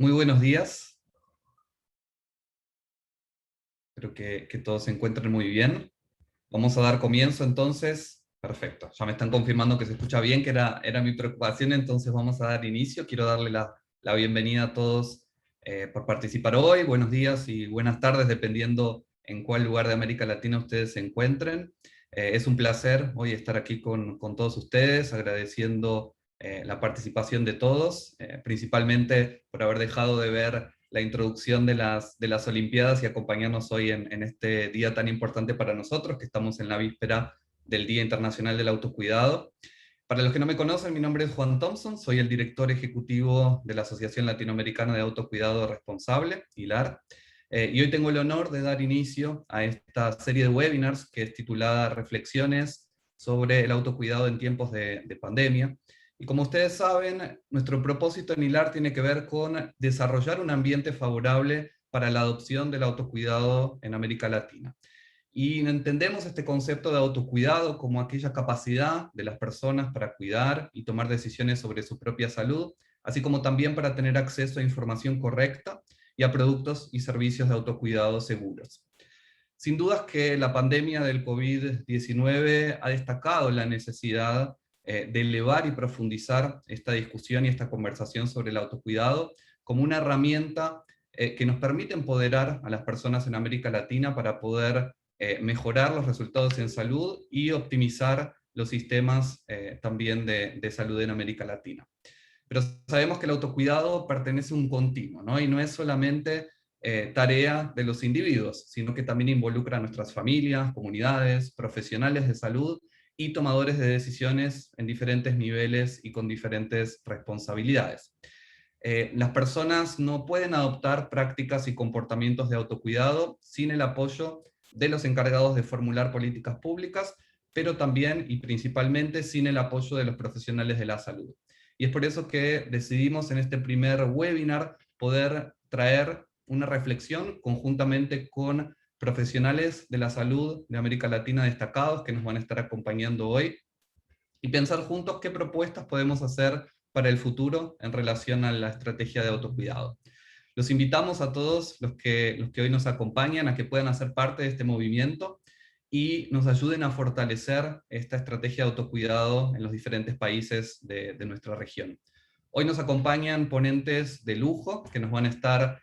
Muy buenos días. Espero que todos se encuentren muy bien. Vamos a dar comienzo entonces. Perfecto. Ya me están confirmando que se escucha bien, que era mi preocupación, entonces vamos a dar inicio. Quiero darle la bienvenida a todos por participar hoy. Buenos días y buenas tardes, dependiendo en cuál lugar de América Latina ustedes se encuentren. Es un placer hoy estar aquí con todos ustedes, agradeciendo la participación de todos, principalmente por haber dejado de ver la introducción de las Olimpiadas y acompañarnos hoy en este día tan importante para nosotros, que estamos en la víspera del Día Internacional del Autocuidado. Para los que no me conocen, mi nombre es Juan Thompson, soy el director ejecutivo de la Asociación Latinoamericana de Autocuidado Responsable, ILAR, y hoy tengo el honor de dar inicio a esta serie de webinars que es titulada Reflexiones sobre el autocuidado en tiempos de pandemia. Y como ustedes saben, nuestro propósito en ILAR tiene que ver con desarrollar un ambiente favorable para la adopción del autocuidado en América Latina. Y entendemos este concepto de autocuidado como aquella capacidad de las personas para cuidar y tomar decisiones sobre su propia salud, así como también para tener acceso a información correcta y a productos y servicios de autocuidado seguros. Sin dudas que la pandemia del COVID-19 ha destacado la necesidad de elevar y profundizar esta discusión y esta conversación sobre el autocuidado como una herramienta que nos permite empoderar a las personas en América Latina para poder mejorar los resultados en salud y optimizar los sistemas también de salud en América Latina. Pero sabemos que el autocuidado pertenece a un continuo, ¿no? Y no es solamente tarea de los individuos, sino que también involucra a nuestras familias, comunidades, profesionales de salud y tomadores de decisiones en diferentes niveles y con diferentes responsabilidades. Las personas no pueden adoptar prácticas y comportamientos de autocuidado sin el apoyo de los encargados de formular políticas públicas, pero también y principalmente sin el apoyo de los profesionales de la salud. Y es por eso que decidimos en este primer webinar poder traer una reflexión conjuntamente con profesionales de la salud de América Latina destacados que nos van a estar acompañando hoy y pensar juntos qué propuestas podemos hacer para el futuro en relación a la estrategia de autocuidado. Los invitamos a todos los que hoy nos acompañan a que puedan hacer parte de este movimiento y nos ayuden a fortalecer esta estrategia de autocuidado en los diferentes países de nuestra región. Hoy nos acompañan ponentes de lujo que nos van a estar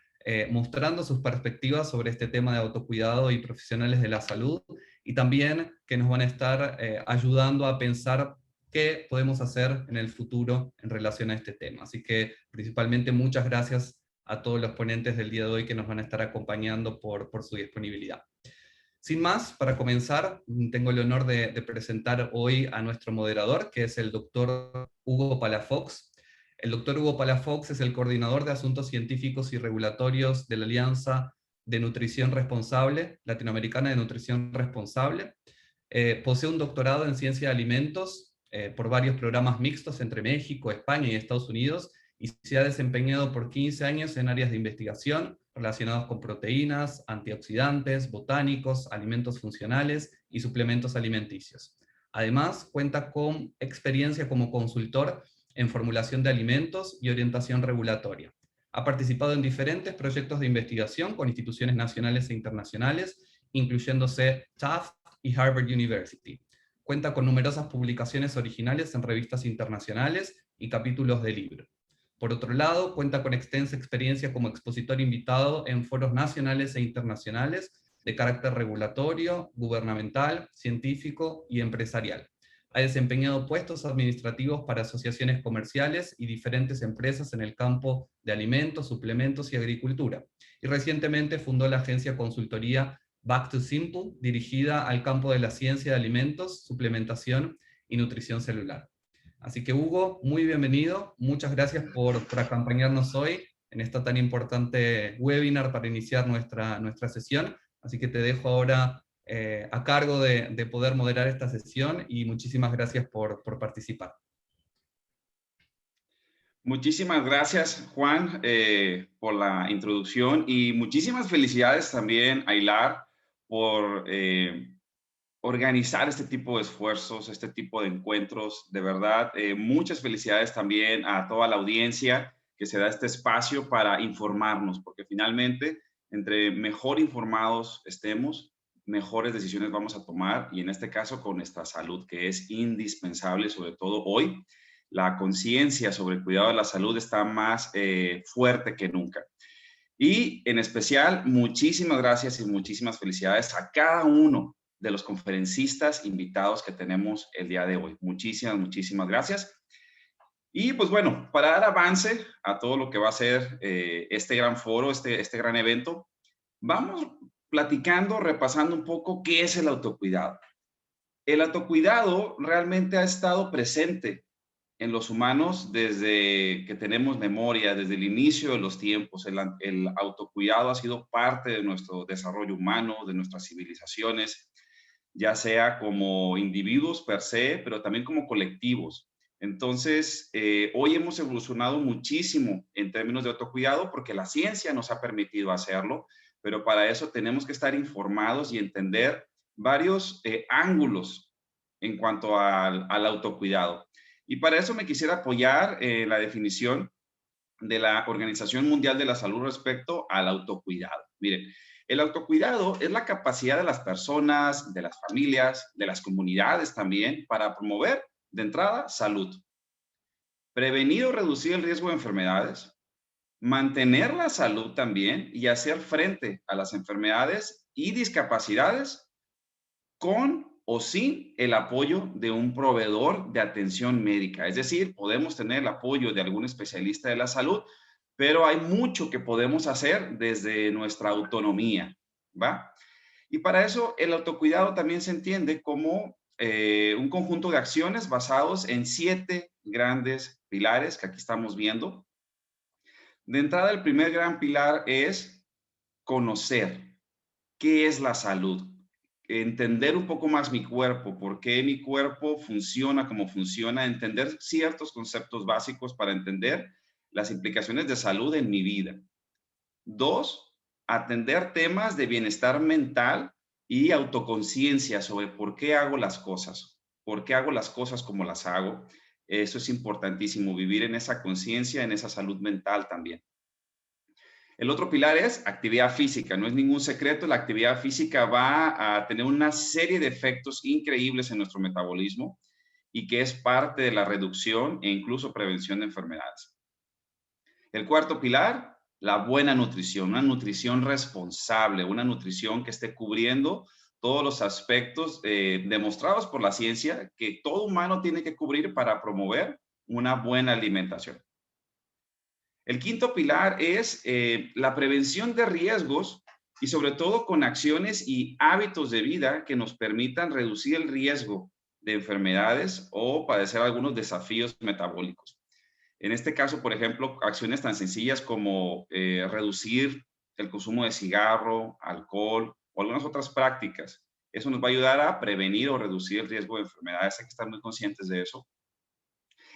mostrando sus perspectivas sobre este tema de autocuidado y profesionales de la salud, y también que nos van a estar ayudando a pensar qué podemos hacer en el futuro en relación a este tema. Así que principalmente muchas gracias a todos los ponentes del día de hoy que nos van a estar acompañando por su disponibilidad. Sin más, para comenzar, tengo el honor de presentar hoy a nuestro moderador, que es el doctor Hugo Palafox. El doctor Hugo Palafox es el coordinador de Asuntos Científicos y Regulatorios de la Alianza de Nutrición Responsable, Latinoamericana de Nutrición Responsable. Posee un doctorado en Ciencia de Alimentos por varios programas mixtos entre México, España y Estados Unidos, y se ha desempeñado por 15 años en áreas de investigación relacionados con proteínas, antioxidantes, botánicos, alimentos funcionales y suplementos alimenticios. Además, cuenta con experiencia como consultor en formulación de alimentos y orientación regulatoria. Ha participado en diferentes proyectos de investigación con instituciones nacionales e internacionales, incluyéndose Tufts y Harvard University. Cuenta con numerosas publicaciones originales en revistas internacionales y capítulos de libros. Por otro lado, cuenta con extensa experiencia como expositor invitado en foros nacionales e internacionales de carácter regulatorio, gubernamental, científico y empresarial. Ha desempeñado puestos administrativos para asociaciones comerciales y diferentes empresas en el campo de alimentos, suplementos y agricultura. Y recientemente fundó la agencia consultoría Back to Simple, dirigida al campo de la ciencia de alimentos, suplementación y nutrición celular. Así que Hugo, muy bienvenido, muchas gracias por acompañarnos hoy en esta tan importante webinar para iniciar nuestra sesión, así que te dejo ahora a cargo de poder moderar esta sesión y muchísimas gracias por participar. Muchísimas gracias, Juan, por la introducción y muchísimas felicidades también a ILAR por organizar este tipo de esfuerzos, este tipo de encuentros. De verdad, muchas felicidades también a toda la audiencia que se da este espacio para informarnos, porque finalmente, entre mejor informados estemos, mejores decisiones vamos a tomar, y en este caso con nuestra salud, que es indispensable, sobre todo hoy. La conciencia sobre el cuidado de la salud está más fuerte que nunca. Y en especial, muchísimas gracias y muchísimas felicidades a cada uno de los conferencistas invitados que tenemos el día de hoy. Muchísimas, muchísimas gracias. Y pues bueno, para dar avance a todo lo que va a ser este gran foro, este gran evento, vamos platicando, repasando un poco qué es el autocuidado. El autocuidado realmente ha estado presente en los humanos desde que tenemos memoria, desde el inicio de los tiempos. El autocuidado ha sido parte de nuestro desarrollo humano, de nuestras civilizaciones, ya sea como individuos per se, pero también como colectivos. Entonces, hoy hemos evolucionado muchísimo en términos de autocuidado porque la ciencia nos ha permitido hacerlo, pero para eso tenemos que estar informados y entender varios ángulos en cuanto al autocuidado. Y para eso me quisiera apoyar la definición de la Organización Mundial de la Salud respecto al autocuidado. Miren, el autocuidado es la capacidad de las personas, de las familias, de las comunidades también, para promover, de entrada, salud, prevenir o reducir el riesgo de enfermedades, mantener la salud también y hacer frente a las enfermedades y discapacidades con o sin el apoyo de un proveedor de atención médica. Es decir, podemos tener el apoyo de algún especialista de la salud, pero hay mucho que podemos hacer desde nuestra autonomía, ¿va? Y para eso el autocuidado también se entiende como un conjunto de acciones basados en 7 grandes pilares que aquí estamos viendo. De entrada, el primer gran pilar es conocer qué es la salud, entender un poco más mi cuerpo, por qué mi cuerpo funciona como funciona, entender ciertos conceptos básicos para entender las implicaciones de salud en mi vida. 2, atender temas de bienestar mental y autoconciencia sobre por qué hago las cosas, por qué hago las cosas como las hago. Eso es importantísimo, vivir en esa conciencia, en esa salud mental también. El otro pilar es actividad física. No es ningún secreto, la actividad física va a tener una serie de efectos increíbles en nuestro metabolismo y que es parte de la reducción e incluso prevención de enfermedades. El cuarto pilar, la buena nutrición, una nutrición responsable, una nutrición que esté cubriendo todos los aspectos demostrados por la ciencia que todo humano tiene que cubrir para promover una buena alimentación. El quinto pilar es la prevención de riesgos y sobre todo con acciones y hábitos de vida que nos permitan reducir el riesgo de enfermedades o padecer algunos desafíos metabólicos. En este caso, por ejemplo, acciones tan sencillas como reducir el consumo de cigarro, alcohol o algunas otras prácticas. Eso nos va a ayudar a prevenir o reducir el riesgo de enfermedades. Hay que estar muy conscientes de eso.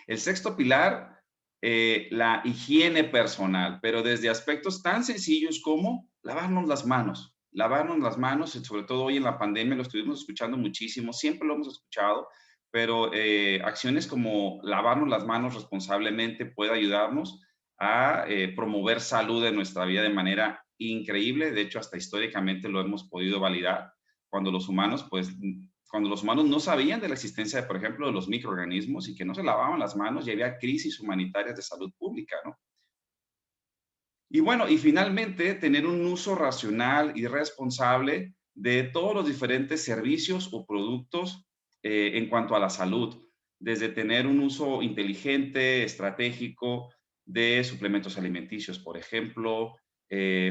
El sexto pilar, la higiene personal, pero desde aspectos tan sencillos como lavarnos las manos. Lavarnos las manos, sobre todo hoy en la pandemia, lo estuvimos escuchando muchísimo, siempre lo hemos escuchado, pero acciones como lavarnos las manos responsablemente puede ayudarnos a promover salud en nuestra vida de manera increíble. De hecho, hasta históricamente lo hemos podido validar cuando los humanos, cuando los humanos no sabían de la existencia, de, por ejemplo, de los microorganismos y que no se lavaban las manos y había crisis humanitarias de salud pública, ¿no? Y bueno, y finalmente, tener un uso racional y responsable de todos los diferentes servicios o productos en cuanto a la salud, desde tener un uso inteligente, estratégico de suplementos alimenticios, por ejemplo,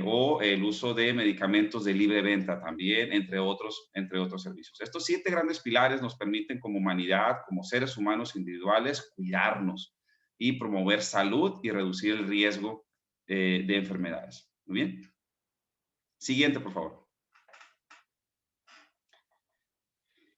o el uso de medicamentos de libre venta también, entre otros servicios. Estos 7 grandes pilares nos permiten como humanidad, como seres humanos individuales, cuidarnos y promover salud y reducir el riesgo de enfermedades. Muy bien. Siguiente, por favor.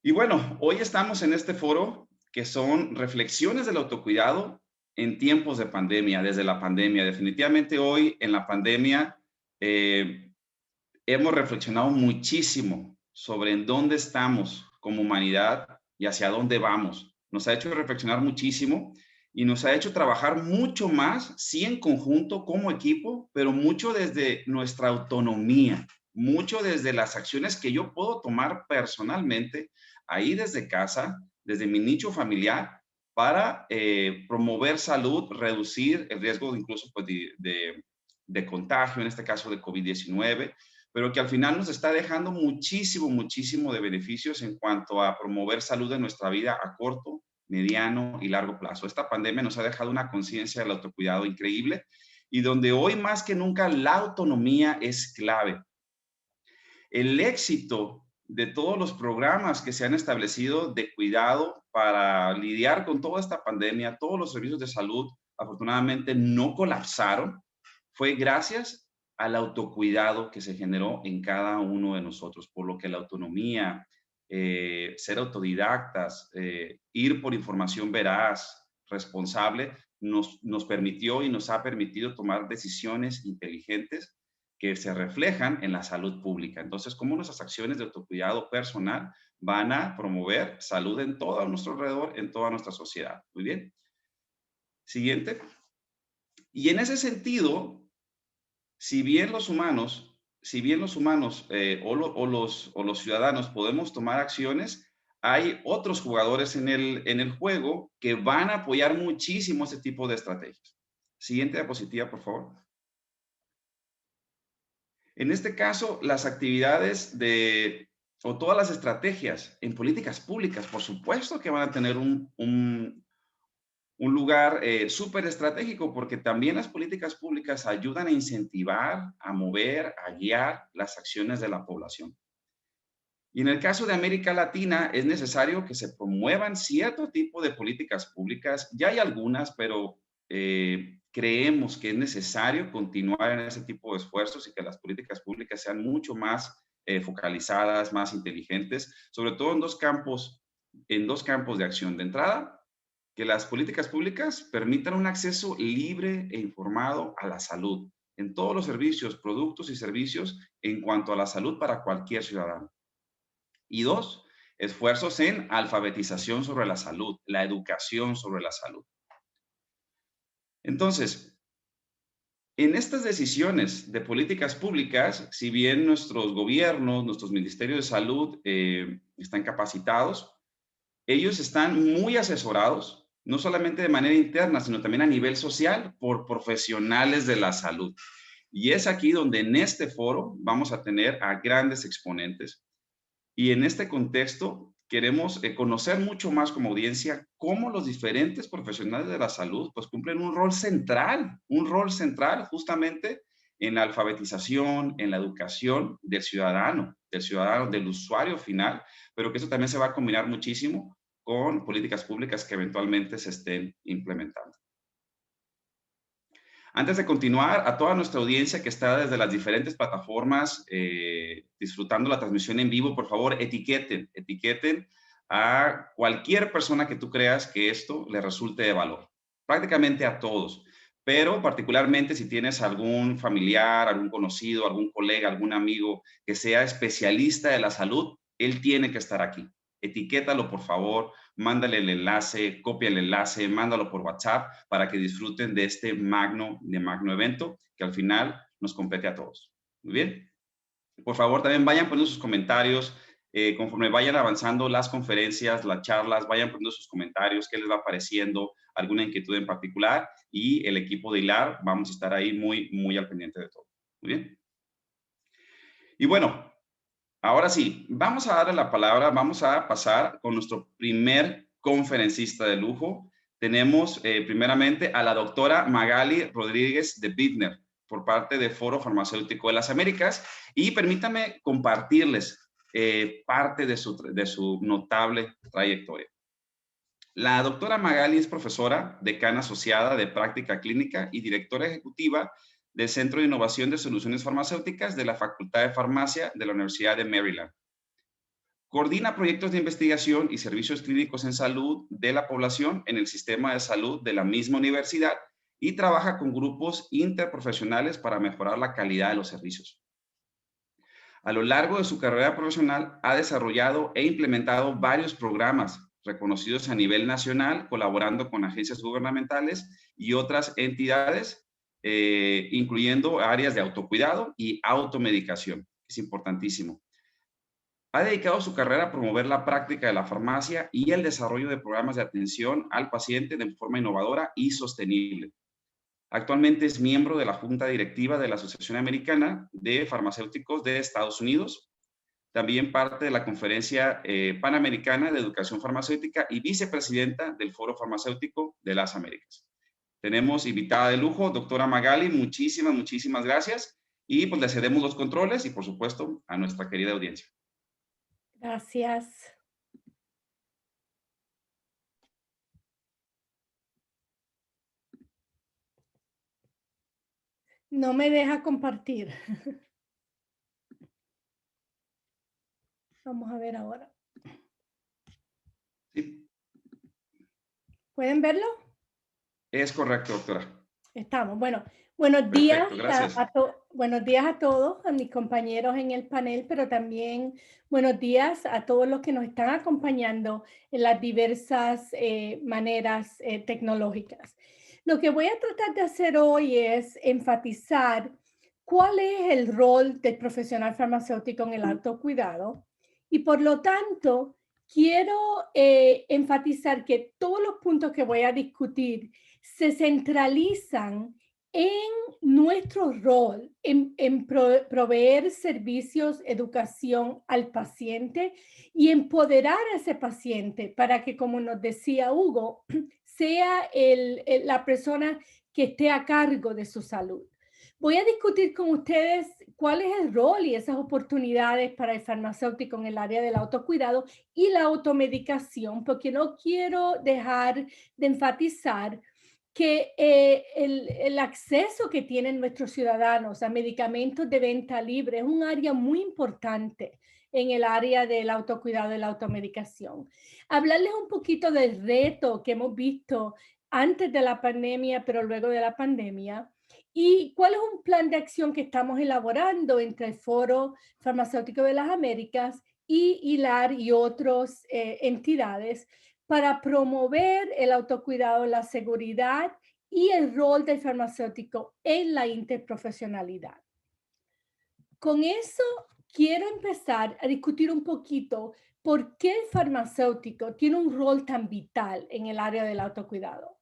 Y bueno, hoy estamos en este foro que son reflexiones del autocuidado en tiempos de pandemia, desde la pandemia. Definitivamente hoy en la pandemia hemos reflexionado muchísimo sobre en dónde estamos como humanidad y hacia dónde vamos. Nos ha hecho reflexionar muchísimo y nos ha hecho trabajar mucho más, sí en conjunto como equipo, pero mucho desde nuestra autonomía, mucho desde las acciones que yo puedo tomar personalmente, ahí desde casa, desde mi nicho familiar, para promover salud, reducir el riesgo incluso pues, de contagio, en este caso de COVID-19, pero que al final nos está dejando muchísimo, muchísimo de beneficios en cuanto a promover salud en nuestra vida a corto, mediano y largo plazo. Esta pandemia nos ha dejado una conciencia del autocuidado increíble y donde hoy más que nunca la autonomía es clave. El éxito de todos los programas que se han establecido de cuidado para lidiar con toda esta pandemia, todos los servicios de salud, afortunadamente no colapsaron, fue gracias al autocuidado que se generó en cada uno de nosotros, por lo que la autonomía, ser autodidactas, ir por información veraz, responsable, nos permitió y nos ha permitido tomar decisiones inteligentes que se reflejan en la salud pública. Entonces, cómo nuestras acciones de autocuidado personal van a promover salud en todo nuestro alrededor, en toda nuestra sociedad. Muy bien. Siguiente. Y en ese sentido, si bien los humanos, o los ciudadanos podemos tomar acciones, hay otros jugadores en el juego que van a apoyar muchísimo este tipo de estrategias. Siguiente diapositiva, por favor. En este caso, las actividades o todas las estrategias en políticas públicas, por supuesto que van a tener un lugar súper estratégico, porque también las políticas públicas ayudan a incentivar, a mover, a guiar las acciones de la población. Y en el caso de América Latina, es necesario que se promuevan cierto tipo de políticas públicas. Ya hay algunas, pero creemos que es necesario continuar en ese tipo de esfuerzos y que las políticas públicas sean mucho más focalizadas, más inteligentes, sobre todo en dos campos de acción. De entrada, que las políticas públicas permitan un acceso libre e informado a la salud en todos los servicios, productos y servicios en cuanto a la salud para cualquier ciudadano. Y dos, esfuerzos en alfabetización sobre la salud, la educación sobre la salud. Entonces, en estas decisiones de políticas públicas, si bien nuestros gobiernos, nuestros ministerios de salud están capacitados, ellos están muy asesorados, no solamente de manera interna, sino también a nivel social por profesionales de la salud. Y es aquí donde en este foro vamos a tener a grandes exponentes. Y en este contexto queremos conocer mucho más como audiencia cómo los diferentes profesionales de la salud pues cumplen un rol central justamente en la alfabetización, en la educación del usuario final, pero que eso también se va a combinar muchísimo con políticas públicas que eventualmente se estén implementando. Antes de continuar, a toda nuestra audiencia que está desde las diferentes plataformas disfrutando la transmisión en vivo, por favor, etiqueten a cualquier persona que tú creas que esto le resulte de valor. Prácticamente a todos, pero particularmente si tienes algún familiar, algún conocido, algún colega, algún amigo que sea especialista de la salud, él tiene que estar aquí. Etiquétalo, por favor, mándale el enlace, copia el enlace, mándalo por WhatsApp para que disfruten de este magno evento que al final nos compete a todos. Muy bien. Por favor, también vayan poniendo sus comentarios conforme vayan avanzando las conferencias, las charlas, vayan poniendo sus comentarios, qué les va pareciendo, alguna inquietud en particular y el equipo de HILAR vamos a estar ahí muy, muy al pendiente de todo. Muy bien. Y bueno, ahora sí, vamos a darle la palabra, vamos a pasar con nuestro primer conferencista de lujo. Tenemos primeramente a la doctora Magali Rodríguez de Bittner por parte de Foro Farmacéutico de las Américas y permítanme compartirles parte de su notable trayectoria. La doctora Magali es profesora, decana asociada de práctica clínica y directora ejecutiva del Centro de Innovación de Soluciones Farmacéuticas de la Facultad de Farmacia de la Universidad de Maryland. Coordina proyectos de investigación y servicios clínicos en salud de la población en el sistema de salud de la misma universidad y trabaja con grupos interprofesionales para mejorar la calidad de los servicios. A lo largo de su carrera profesional ha desarrollado e implementado varios programas reconocidos a nivel nacional, colaborando con agencias gubernamentales y otras entidades, incluyendo áreas de autocuidado y automedicación. Es importantísimo. Ha dedicado su carrera a promover la práctica de la farmacia y el desarrollo de programas de atención al paciente de forma innovadora y sostenible. Actualmente es miembro de la Junta Directiva de la Asociación Americana de Farmacéuticos de Estados Unidos, también parte de la Conferencia Panamericana de Educación Farmacéutica y vicepresidenta del Foro Farmacéutico de las Américas. Tenemos invitada de lujo, doctora Magali, muchísimas gracias. Y pues le cedemos los controles y por supuesto a nuestra querida audiencia. Gracias. No me deja compartir. Vamos a ver ahora. Sí. ¿Pueden verlo? Es correcto, doctora. Estamos. Bueno, buenos días gracias. Buenos días a todos, a mis compañeros en el panel, pero también buenos días a todos los que nos están acompañando en las diversas maneras tecnológicas. Lo que voy a tratar de hacer hoy es enfatizar cuál es el rol del profesional farmacéutico en el autocuidado y por lo tanto quiero enfatizar que todos los puntos que voy a discutir se centralizan en nuestro rol en proveer servicios, educación al paciente y empoderar a ese paciente para que, como nos decía Hugo, sea la persona que esté a cargo de su salud. Voy a discutir con ustedes cuál es el rol y esas oportunidades para el farmacéutico en el área del autocuidado y la automedicación, porque no quiero dejar de enfatizar que el acceso que tienen nuestros ciudadanos a medicamentos de venta libre es un área muy importante en el área del autocuidado y la automedicación. Hablarles un poquito del reto que hemos visto antes de la pandemia, pero luego de la pandemia, y cuál es un plan de acción que estamos elaborando entre el Foro Farmacéutico de las Américas y ILAR y otras entidades para promover el autocuidado, la seguridad y el rol del farmacéutico en la interprofesionalidad. Con eso quiero empezar a discutir un poquito por qué el farmacéutico tiene un rol tan vital en el área del autocuidado.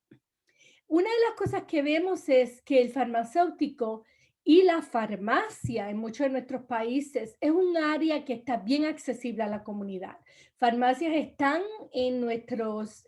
Una de las cosas que vemos es que el farmacéutico y la farmacia en muchos de nuestros países es un área que está bien accesible a la comunidad. Farmacias están en nuestros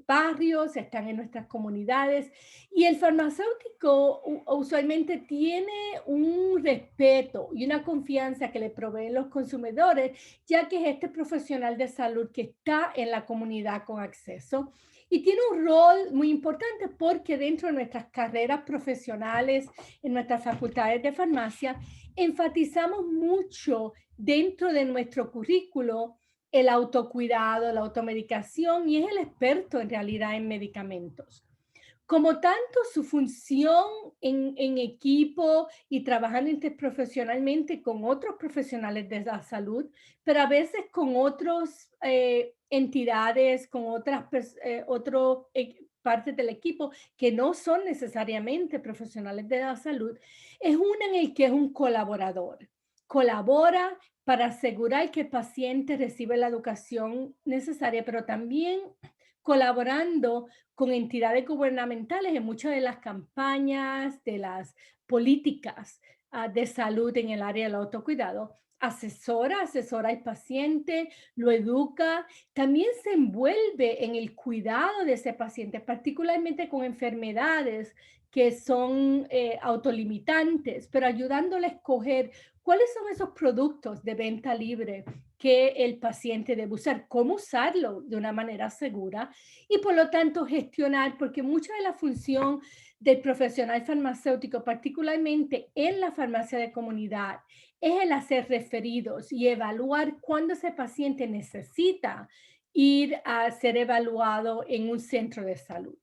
barrios, están en nuestras comunidades y el farmacéutico usualmente tiene un respeto y una confianza que le proveen los consumidores, ya que es este profesional de salud que está en la comunidad con acceso. Y tiene un rol muy importante porque dentro de nuestras carreras profesionales, en nuestras facultades de farmacia, enfatizamos mucho dentro de nuestro currículo el autocuidado, la automedicación y es el experto en realidad en medicamentos. Como tanto, su función en equipo y trabajando interprofesionalmente con otros profesionales de la salud, pero a veces con otras entidades, con otras partes del equipo que no son necesariamente profesionales de la salud, es una en el que es un colaborador. Colabora para asegurar que el paciente recibe la educación necesaria, pero también colaborando con entidades gubernamentales en muchas de las campañas, de las políticas de salud en el área del autocuidado. Asesora al paciente, lo educa, también se envuelve en el cuidado de ese paciente, particularmente con enfermedades que son autolimitantes, pero ayudándole a escoger cuáles son esos productos de venta libre que el paciente debe usar, cómo usarlo de una manera segura y por lo tanto gestionar, porque mucha de la función del profesional farmacéutico, particularmente en la farmacia de comunidad, es el hacer referidos y evaluar cuándo ese paciente necesita ir a ser evaluado en un centro de salud.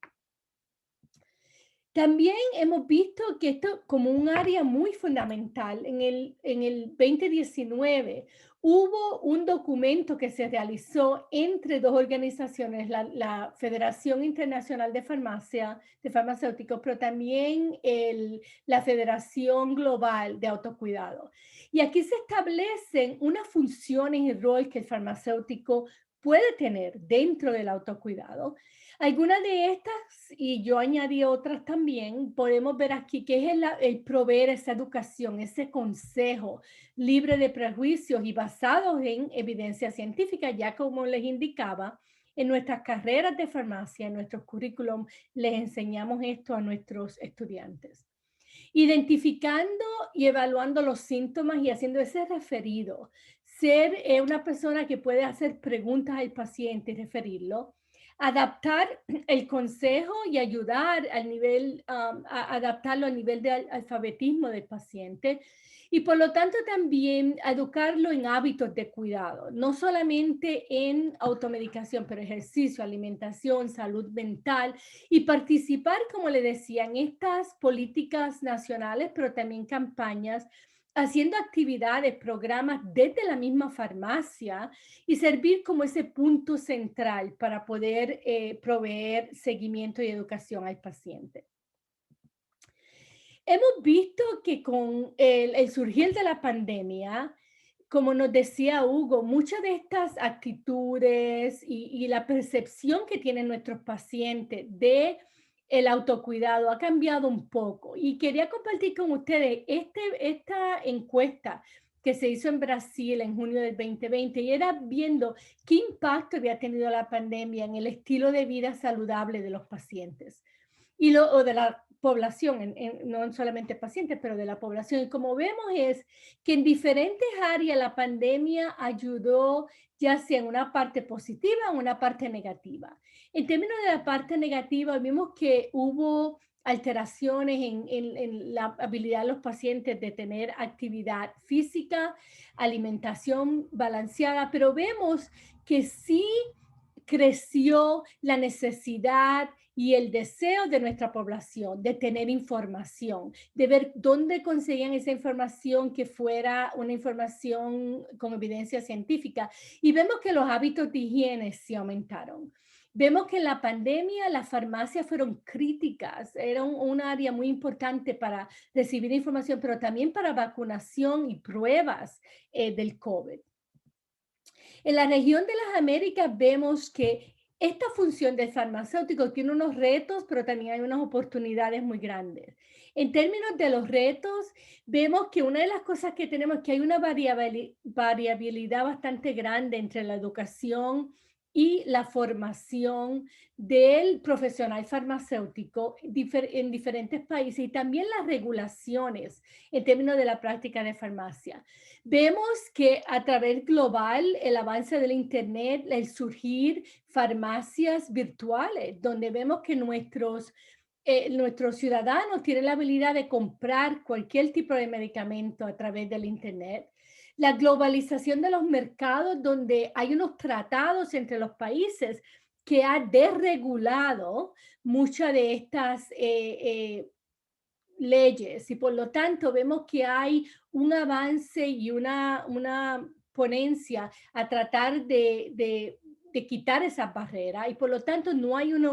También hemos visto que esto como un área muy fundamental en el 2019 hubo un documento que se realizó entre dos organizaciones, la Federación Internacional de Farmacéuticos, pero también la Federación Global de Autocuidado. Y aquí se establecen unas funciones y rol que el farmacéutico puede tener dentro del autocuidado. Algunas de estas, y yo añadí otras también, podemos ver aquí que es el proveer esa educación, ese consejo libre de prejuicios y basados en evidencia científica, ya como les indicaba, en nuestras carreras de farmacia, en nuestros currículum, les enseñamos esto a nuestros estudiantes. Identificando y evaluando los síntomas y haciendo ese referido. Ser una persona que puede hacer preguntas al paciente y referirlo. Adaptar el consejo y ayudar al nivel, a adaptarlo al nivel de alfabetismo del paciente. Y por lo tanto también educarlo en hábitos de cuidado, no solamente en automedicación, pero ejercicio, alimentación, salud mental y participar, como le decía, en estas políticas nacionales, pero también campañas, haciendo actividades, programas desde la misma farmacia y servir como ese punto central para poder proveer seguimiento y educación al paciente. Hemos visto que con el surgir de la pandemia, como nos decía Hugo, muchas de estas actitudes y la percepción que tienen nuestros pacientes de el autocuidado ha cambiado un poco. Y quería compartir con ustedes esta encuesta que se hizo en Brasil en junio del 2020 y era viendo qué impacto había tenido la pandemia en el estilo de vida saludable de los pacientes o de la población, no solamente pacientes, pero de la población. Y como vemos es que en diferentes áreas la pandemia ayudó ya sea en una parte positiva o en una parte negativa. En términos de la parte negativa, vimos que hubo alteraciones en la habilidad de los pacientes de tener actividad física, alimentación balanceada, pero vemos que sí creció la necesidad y el deseo de nuestra población de tener información, de ver dónde conseguían esa información que fuera una información con evidencia científica. Y vemos que los hábitos de higiene sí aumentaron. Vemos que en la pandemia las farmacias fueron críticas, era un área muy importante para recibir información, pero también para vacunación y pruebas del COVID. En la región de las Américas vemos que esta función del farmacéutico tiene unos retos, pero también hay unas oportunidades muy grandes. En términos de los retos, vemos que una de las cosas que tenemos es que hay una variabilidad bastante grande entre la educación y la formación del profesional farmacéutico en diferentes países y también las regulaciones en términos de la práctica de farmacia. Vemos que a través global, el avance del Internet, el surgir farmacias virtuales, donde vemos que nuestros ciudadanos tienen la habilidad de comprar cualquier tipo de medicamento a través del Internet. La globalización de los mercados, donde hay unos tratados entre los países que ha desregulado muchas de estas leyes y por lo tanto vemos que hay un avance y una ponencia a tratar de quitar esa barrera y por lo tanto no hay una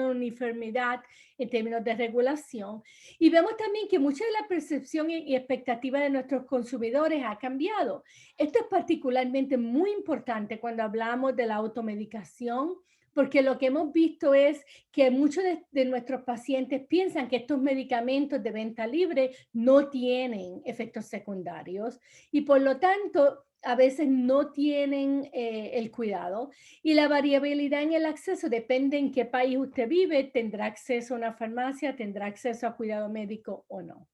uniformidad en términos de regulación. Y vemos también que mucha de la percepción y expectativa de nuestros consumidores ha cambiado. Esto es particularmente muy importante cuando hablamos de la automedicación, porque lo que hemos visto es que muchos de nuestros pacientes piensan que estos medicamentos de venta libre no tienen efectos secundarios y por lo tanto a veces no tienen el cuidado. Y la variabilidad en el acceso depende en qué país usted vive, tendrá acceso a una farmacia, tendrá acceso a cuidado médico o no.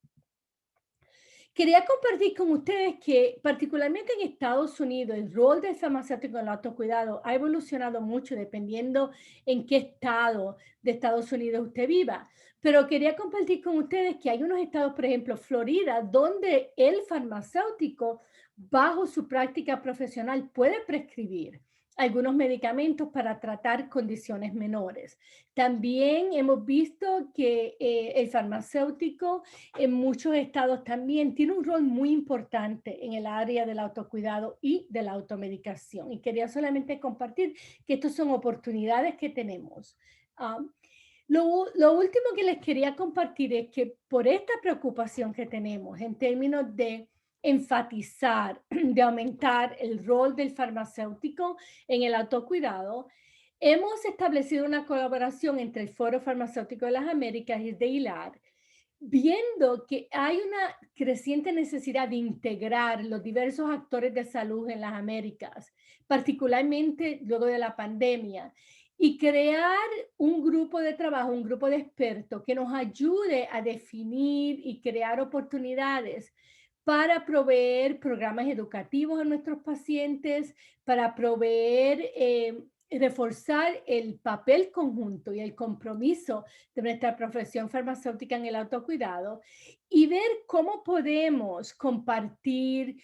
Quería compartir con ustedes que particularmente en Estados Unidos el rol del farmacéutico en el autocuidado ha evolucionado mucho dependiendo en qué estado de Estados Unidos usted viva. Pero quería compartir con ustedes que hay unos estados, por ejemplo, Florida, donde el farmacéutico bajo su práctica profesional puede prescribir algunos medicamentos para tratar condiciones menores. También hemos visto que el farmacéutico en muchos estados también tiene un rol muy importante en el área del autocuidado y de la automedicación. Y quería solamente compartir que estas son oportunidades que tenemos. Lo último que les quería compartir es que por esta preocupación que tenemos en términos de enfatizar, de aumentar el rol del farmacéutico en el autocuidado, hemos establecido una colaboración entre el Foro Farmacéutico de las Américas y el de ILAR, viendo que hay una creciente necesidad de integrar los diversos actores de salud en las Américas, particularmente luego de la pandemia, y crear un grupo de trabajo, un grupo de expertos que nos ayude a definir y crear oportunidades para proveer programas educativos a nuestros pacientes, para proveer, reforzar el papel conjunto y el compromiso de nuestra profesión farmacéutica en el autocuidado y ver cómo podemos compartir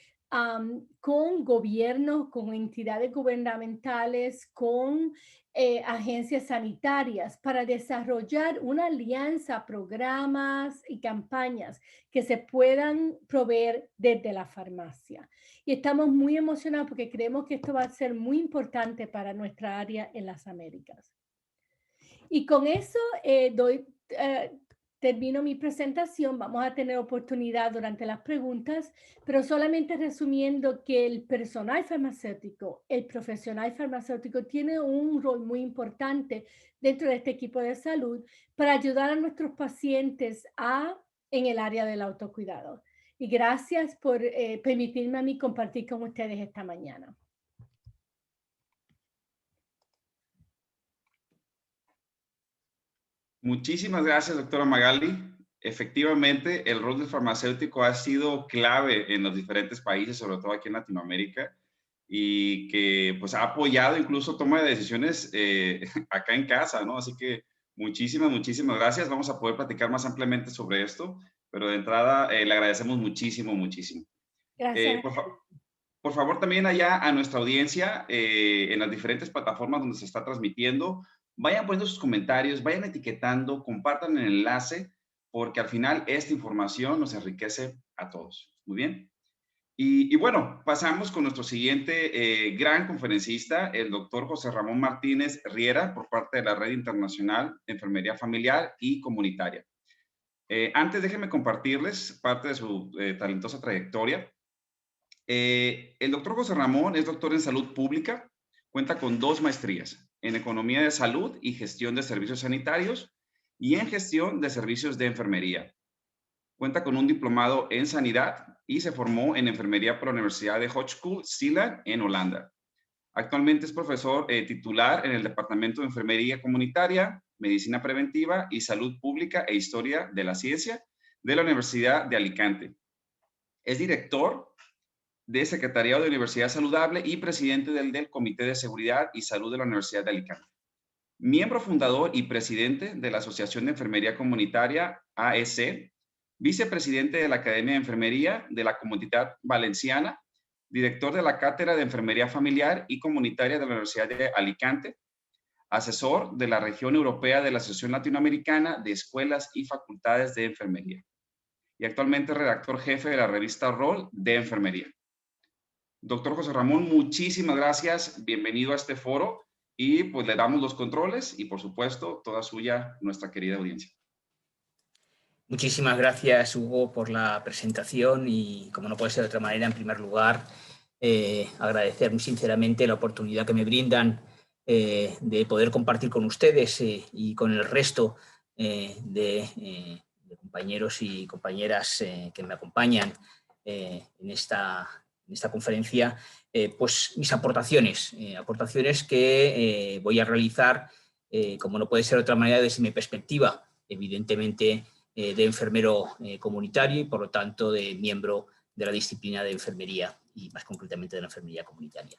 con gobiernos, con entidades gubernamentales, con agencias sanitarias para desarrollar una alianza, programas y campañas que se puedan proveer desde la farmacia. Y estamos muy emocionados porque creemos que esto va a ser muy importante para nuestra área en las Américas. Y con eso termino mi presentación. Vamos a tener oportunidad durante las preguntas, pero solamente resumiendo que el personal farmacéutico, el profesional farmacéutico tiene un rol muy importante dentro de este equipo de salud para ayudar a nuestros pacientes en el área del autocuidado. Y gracias por permitirme a mí compartir con ustedes esta mañana. Muchísimas gracias, doctora Magali. Efectivamente, el rol del farmacéutico ha sido clave en los diferentes países, sobre todo aquí en Latinoamérica, y que pues ha apoyado incluso toma de decisiones acá en casa, ¿no? Así que muchísimas gracias. Vamos a poder platicar más ampliamente sobre esto, pero de entrada le agradecemos muchísimo. Gracias. Por favor, también allá a nuestra audiencia, en las diferentes plataformas donde se está transmitiendo, vayan poniendo sus comentarios, vayan etiquetando, compartan el enlace, porque al final esta información nos enriquece a todos. Muy bien. Y bueno, pasamos con nuestro siguiente gran conferencista, el doctor José Ramón Martínez Riera, por parte de la Red Internacional de Enfermería Familiar y Comunitaria. Antes, déjenme compartirles parte de su talentosa trayectoria. El doctor José Ramón es doctor en salud pública, cuenta con 2 maestrías en economía de salud y gestión de servicios sanitarios y en gestión de servicios de enfermería. Cuenta con un diplomado en sanidad y se formó en enfermería por la Universidad de Hogeschool, Zeeland, en Holanda. Actualmente es profesor titular en el Departamento de Enfermería Comunitaria, Medicina Preventiva y Salud Pública e Historia de la Ciencia de la Universidad de Alicante. Es director de Secretariado de Universidad Saludable y presidente del Comité de Seguridad y Salud de la Universidad de Alicante. Miembro fundador y presidente de la Asociación de Enfermería Comunitaria, AEC, vicepresidente de la Academia de Enfermería de la Comunidad Valenciana, director de la Cátedra de Enfermería Familiar y Comunitaria de la Universidad de Alicante, asesor de la región europea de la Asociación Latinoamericana de Escuelas y Facultades de Enfermería y actualmente redactor jefe de la revista Rol de Enfermería. Doctor José Ramón, muchísimas gracias, bienvenido a este foro y pues le damos los controles y por supuesto toda suya nuestra querida audiencia. Muchísimas gracias, Hugo, por la presentación y, como no puede ser de otra manera, en primer lugar, agradecer muy sinceramente la oportunidad que me brindan de poder compartir con ustedes y con el resto de compañeros y compañeras que me acompañan en esta conferencia, pues mis aportaciones que voy a realizar, como no puede ser de otra manera, desde mi perspectiva, evidentemente, de enfermero comunitario y, por lo tanto, de miembro de la disciplina de enfermería y, más concretamente, de la enfermería comunitaria.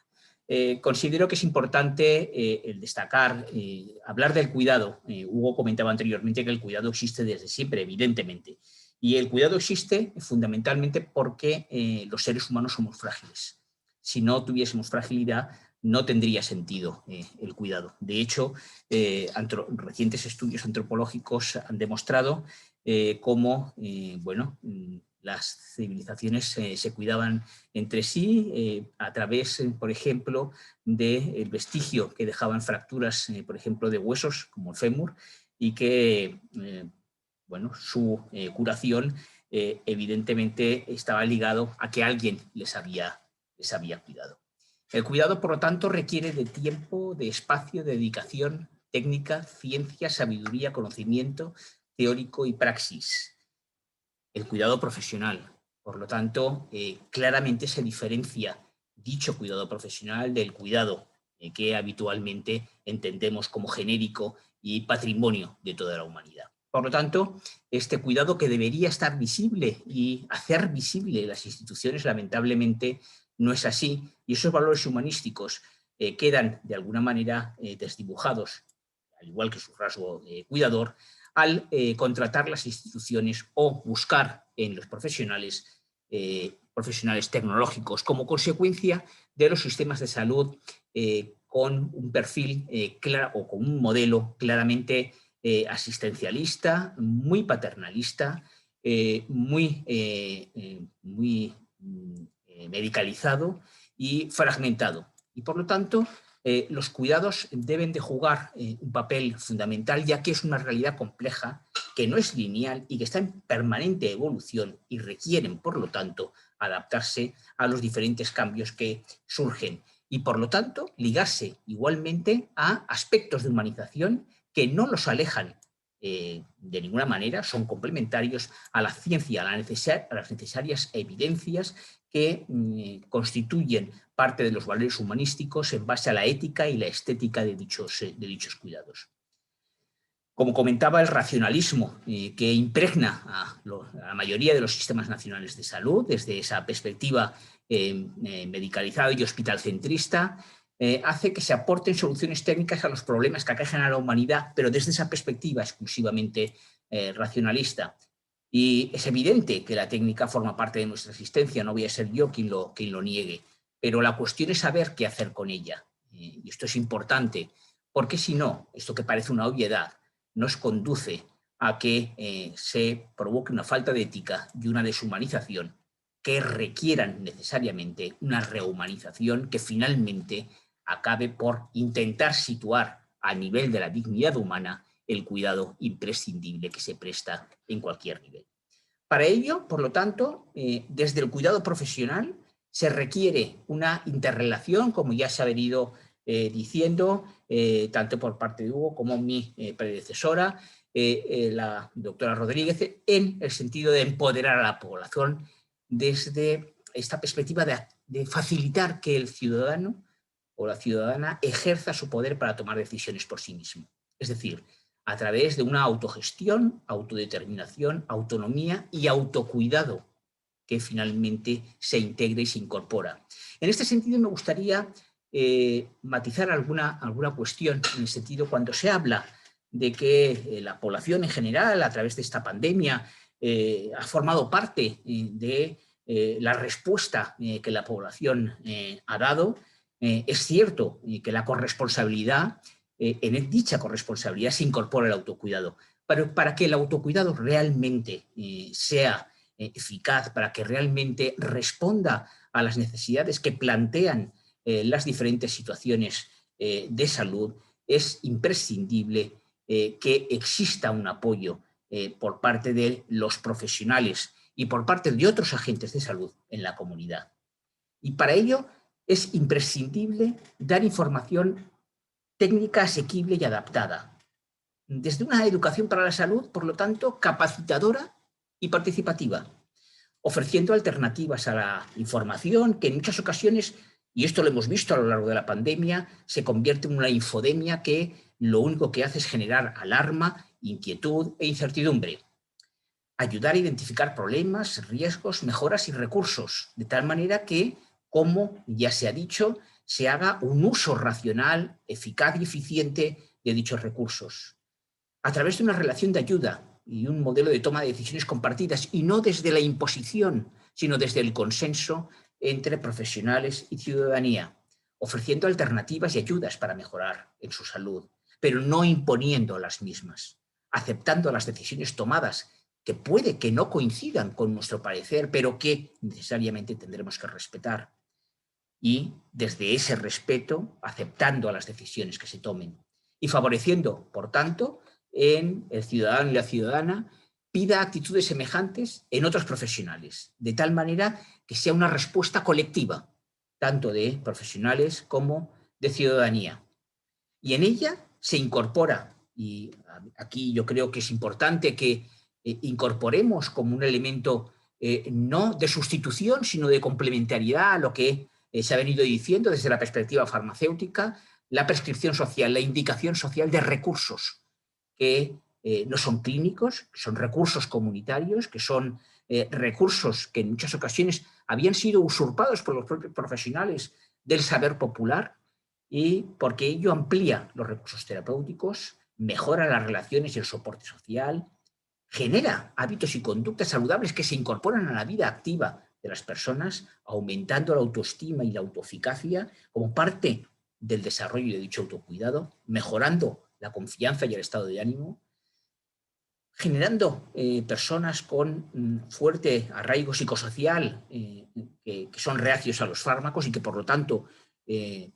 Considero que es importante el destacar, hablar del cuidado. Hugo comentaba anteriormente que el cuidado existe desde siempre, evidentemente. Y el cuidado existe fundamentalmente porque los seres humanos somos frágiles. Si no tuviésemos fragilidad, no tendría sentido el cuidado. De hecho, recientes estudios antropológicos han demostrado cómo bueno, las civilizaciones se cuidaban entre sí a través, por ejemplo, del vestigio que dejaban fracturas, por ejemplo, de huesos, como el fémur, y que bueno, su curación evidentemente estaba ligado a que alguien les había cuidado. El cuidado, por lo tanto, requiere de tiempo, de espacio, de dedicación, técnica, ciencia, sabiduría, conocimiento teórico y praxis. El cuidado profesional, por lo tanto, claramente se diferencia dicho cuidado profesional del cuidado que habitualmente entendemos como genérico y patrimonio de toda la humanidad. Por lo tanto, este cuidado que debería estar visible y hacer visible las instituciones, lamentablemente, no es así, y esos valores humanísticos quedan de alguna manera desdibujados, al igual que su rasgo cuidador, al contratar las instituciones o buscar en los profesionales tecnológicos como consecuencia de los sistemas de salud con un perfil claro o con un modelo claramente asistencialista, muy paternalista, muy medicalizado y fragmentado. Y por lo tanto, los cuidados deben de jugar un papel fundamental, ya que es una realidad compleja, que no es lineal y que está en permanente evolución y requieren, por lo tanto, adaptarse a los diferentes cambios que surgen y, por lo tanto, ligarse igualmente a aspectos de humanización que no los alejan de ninguna manera, son complementarios a la ciencia, a las necesarias evidencias que constituyen parte de los valores humanísticos en base a la ética y la estética de dichos cuidados. Como comentaba, el racionalismo que impregna a la mayoría de los sistemas nacionales de salud, desde esa perspectiva medicalizada y hospitalcentrista, hace que se aporten soluciones técnicas a los problemas que aquejan a la humanidad, pero desde esa perspectiva exclusivamente racionalista. Y es evidente que la técnica forma parte de nuestra existencia, no voy a ser yo quien lo niegue, pero la cuestión es saber qué hacer con ella. Y esto es importante, porque si no, esto que parece una obviedad, nos conduce a que se provoque una falta de ética y una deshumanización que requieran necesariamente una rehumanización que finalmente acabe por intentar situar a nivel de la dignidad humana el cuidado imprescindible que se presta en cualquier nivel. Para ello, por lo tanto, desde el cuidado profesional se requiere una interrelación, como ya se ha venido diciendo, tanto por parte de Hugo como mi predecesora, la doctora Rodríguez, en el sentido de empoderar a la población desde esta perspectiva de facilitar que el ciudadano o la ciudadana ejerza su poder para tomar decisiones por sí mismo. Es decir, a través de una autogestión, autodeterminación, autonomía y autocuidado que finalmente se integra y se incorpora. En este sentido, me gustaría matizar alguna cuestión, en el sentido cuando se habla de que la población en general, a través de esta pandemia, ha formado parte de la respuesta que la población ha dado. Es cierto que la corresponsabilidad, en dicha corresponsabilidad se incorpora el autocuidado, pero para que el autocuidado realmente sea eficaz, para que realmente responda a las necesidades que plantean las diferentes situaciones de salud, es imprescindible que exista un apoyo por parte de los profesionales y por parte de otros agentes de salud en la comunidad. Y para ello es imprescindible dar información técnica asequible y adaptada, desde una educación para la salud, por lo tanto, capacitadora y participativa, ofreciendo alternativas a la información que en muchas ocasiones, y esto lo hemos visto a lo largo de la pandemia, se convierte en una infodemia que lo único que hace es generar alarma, inquietud e incertidumbre. Ayudar a identificar problemas, riesgos, mejoras y recursos, de tal manera que, como ya se ha dicho, se haga un uso racional, eficaz y eficiente de dichos recursos, a través de una relación de ayuda y un modelo de toma de decisiones compartidas, y no desde la imposición, sino desde el consenso entre profesionales y ciudadanía, ofreciendo alternativas y ayudas para mejorar en su salud, pero no imponiendo las mismas, aceptando las decisiones tomadas que puede que no coincidan con nuestro parecer, pero que necesariamente tendremos que respetar. Y desde ese respeto, aceptando las decisiones que se tomen y favoreciendo, por tanto, en el ciudadano y la ciudadana, pida actitudes semejantes en otros profesionales, de tal manera que sea una respuesta colectiva, tanto de profesionales como de ciudadanía. Y en ella se incorpora, y aquí yo creo que es importante que incorporemos como un elemento no de sustitución, sino de complementariedad a lo que se ha venido diciendo desde la perspectiva farmacéutica, la prescripción social, la indicación social de recursos que no son clínicos, que son recursos comunitarios, que son recursos que en muchas ocasiones habían sido usurpados por los propios profesionales del saber popular, y porque ello amplía los recursos terapéuticos, mejora las relaciones y el soporte social, genera hábitos y conductas saludables que se incorporan a la vida activa de las personas, aumentando la autoestima y la autoeficacia como parte del desarrollo de dicho autocuidado, mejorando la confianza y el estado de ánimo, generando personas con fuerte arraigo psicosocial que son reacios a los fármacos y que por lo tanto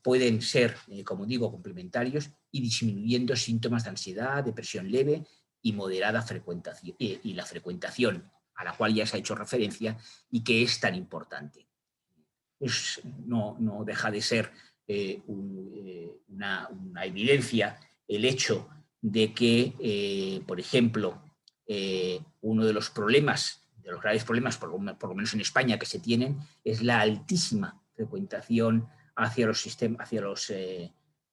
pueden ser, como digo, complementarios, y disminuyendo síntomas de ansiedad, depresión leve y moderada frecuentación, y la frecuentación a la cual ya se ha hecho referencia y que es tan importante. No deja de ser una evidencia el hecho de que, por ejemplo, uno de los problemas, de los graves problemas, por lo menos en España, que se tienen, es la altísima frecuentación hacia los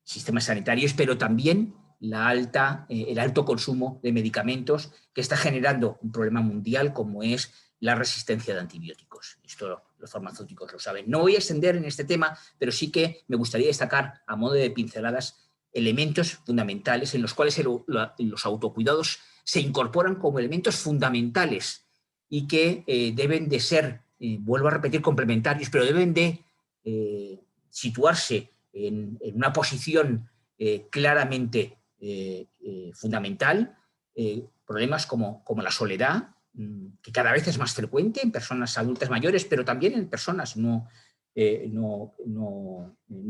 sistemas sanitarios, pero también el alto consumo de medicamentos que está generando un problema mundial como es la resistencia de antibióticos. Esto los farmacéuticos lo saben. No voy a extender en este tema, pero sí que me gustaría destacar, a modo de pinceladas, elementos fundamentales en los cuales los autocuidados se incorporan como elementos fundamentales y que deben de ser, vuelvo a repetir, complementarios, pero deben de situarse en una posición claramente fundamental. Problemas como la soledad, que cada vez es más frecuente en personas adultas mayores, pero también en personas no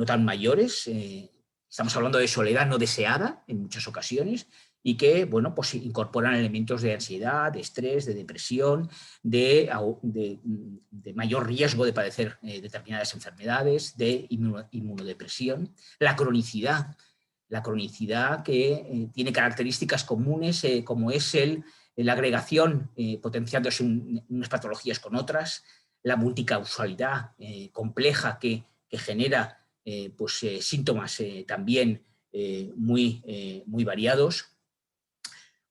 tan mayores. Estamos hablando de soledad no deseada en muchas ocasiones y que, bueno, pues incorporan elementos de ansiedad, de estrés, de depresión, de mayor riesgo de padecer determinadas enfermedades, de inmunodepresión. La cronicidad que tiene características comunes como es la agregación potenciándose unas patologías con otras, la multicausalidad compleja que genera síntomas también muy variados,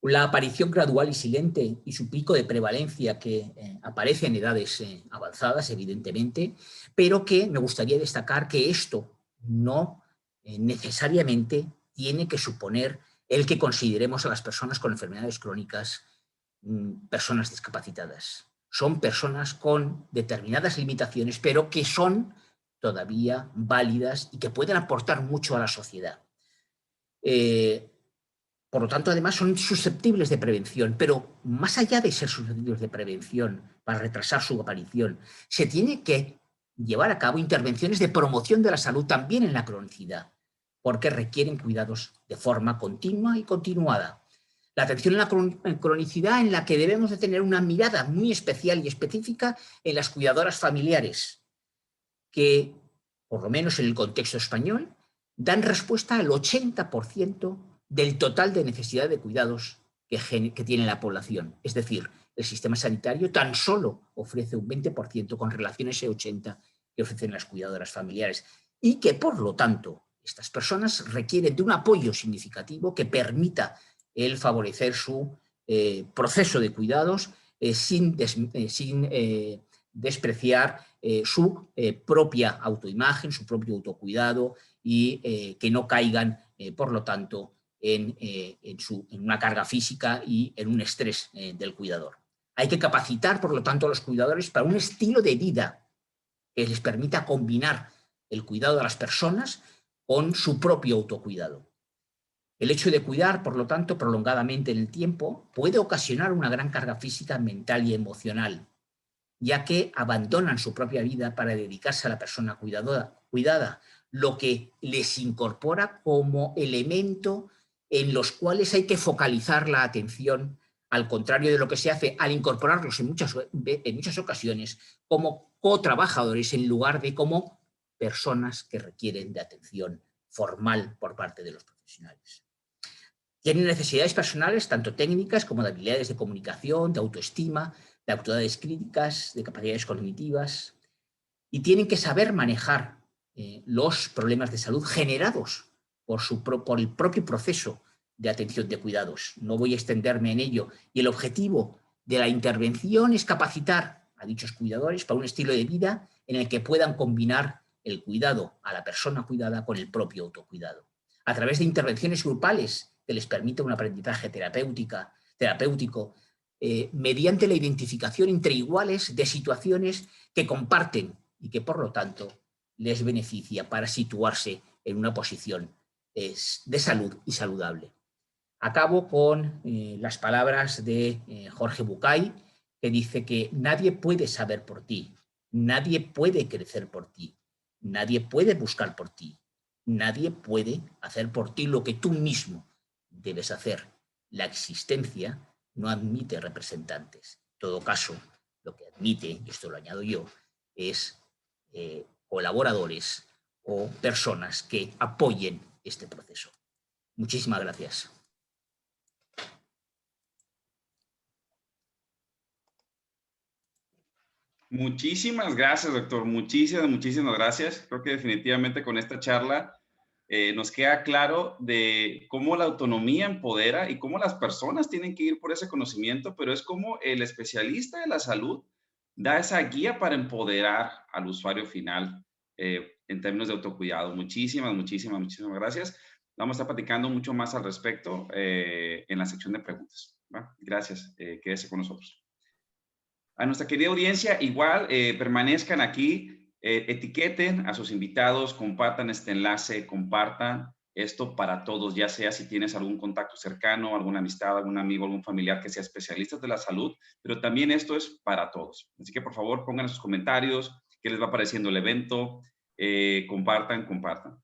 la aparición gradual y silente y su pico de prevalencia que aparece en edades avanzadas, evidentemente, pero que me gustaría destacar que esto no necesariamente tiene que suponer el que consideremos a las personas con enfermedades crónicas personas discapacitadas. Son personas con determinadas limitaciones, pero que son todavía válidas y que pueden aportar mucho a la sociedad. Por lo tanto, además, son susceptibles de prevención, pero más allá de ser susceptibles de prevención para retrasar su aparición, se tiene que llevar a cabo intervenciones de promoción de la salud también en la cronicidad, porque requieren cuidados de forma continua y continuada. La atención en la cronicidad, en la que debemos de tener una mirada muy especial y específica en las cuidadoras familiares, que, por lo menos en el contexto español, dan respuesta al 80% del total de necesidad de cuidados que tiene la población. Es decir, el sistema sanitario tan solo ofrece un 20% con relación a ese 80% que ofrecen las cuidadoras familiares y que, por lo tanto, estas personas requieren de un apoyo significativo que permita el favorecer su proceso de cuidados sin despreciar su propia autoimagen, su propio autocuidado y que no caigan, por lo tanto, en una carga física y en un estrés del cuidador. Hay que capacitar, por lo tanto, a los cuidadores para un estilo de vida que les permita combinar el cuidado de las personas con su propio autocuidado. El hecho de cuidar, por lo tanto, prolongadamente en el tiempo, puede ocasionar una gran carga física, mental y emocional, ya que abandonan su propia vida para dedicarse a la persona cuidada, lo que les incorpora como elemento en los cuales hay que focalizar la atención, al contrario de lo que se hace al incorporarlos en muchas ocasiones como cotrabajadores en lugar de como personas que requieren de atención formal por parte de los profesionales. Tienen necesidades personales, tanto técnicas como de habilidades de comunicación, de autoestima, de actitudes críticas, de capacidades cognitivas, y tienen que saber manejar los problemas de salud generados por el propio proceso de atención de cuidados. No voy a extenderme en ello. Y el objetivo de la intervención es capacitar a dichos cuidadores para un estilo de vida en el que puedan combinar el cuidado a la persona cuidada con el propio autocuidado. A través de intervenciones grupales que les permita un aprendizaje terapéutico, mediante la identificación entre iguales de situaciones que comparten y que, por lo tanto, les beneficia para situarse en una posición de salud y saludable. Acabo con las palabras de Jorge Bucay, que dice que nadie puede saber por ti, nadie puede crecer por ti, nadie puede buscar por ti, nadie puede hacer por ti lo que tú mismo debes hacer. La existencia no admite representantes. En todo caso, lo que admite, y esto lo añado yo, es colaboradores o personas que apoyen este proceso. Muchísimas gracias. Muchísimas gracias, doctor. Muchísimas gracias. Creo que definitivamente con esta charla nos queda claro de cómo la autonomía empodera y cómo las personas tienen que ir por ese conocimiento, pero es como el especialista de la salud da esa guía para empoderar al usuario final en términos de autocuidado. Muchísimas gracias. Vamos a estar platicando mucho más al respecto en la sección de preguntas, ¿va? Gracias. Quédese con nosotros. A nuestra querida audiencia, igual permanezcan aquí, etiqueten a sus invitados, compartan este enlace, compartan esto para todos, ya sea si tienes algún contacto cercano, alguna amistad, algún amigo, algún familiar que sea especialista de la salud, pero también esto es para todos. Así que por favor pongan en sus comentarios qué les va pareciendo el evento, compartan.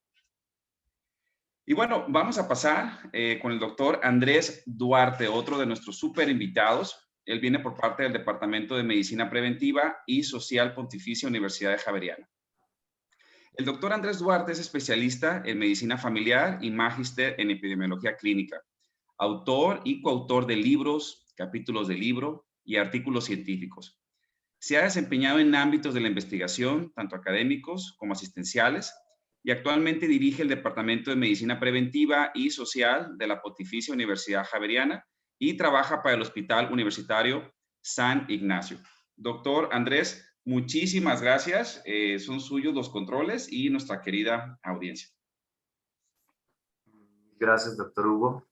Y bueno, vamos a pasar con el doctor Andrés Duarte, otro de nuestros súper invitados. Él viene por parte del Departamento de Medicina Preventiva y Social Pontificia Universidad de Javeriana. El doctor Andrés Duarte es especialista en medicina familiar y magíster en epidemiología clínica, autor y coautor de libros, capítulos de libro y artículos científicos. Se ha desempeñado en ámbitos de la investigación, tanto académicos como asistenciales, y actualmente dirige el Departamento de Medicina Preventiva y Social de la Pontificia Universidad Javeriana y trabaja para el Hospital Universitario San Ignacio. Doctor Andrés, muchísimas gracias. Son suyos los controles y nuestra querida audiencia. Gracias, doctor Hugo.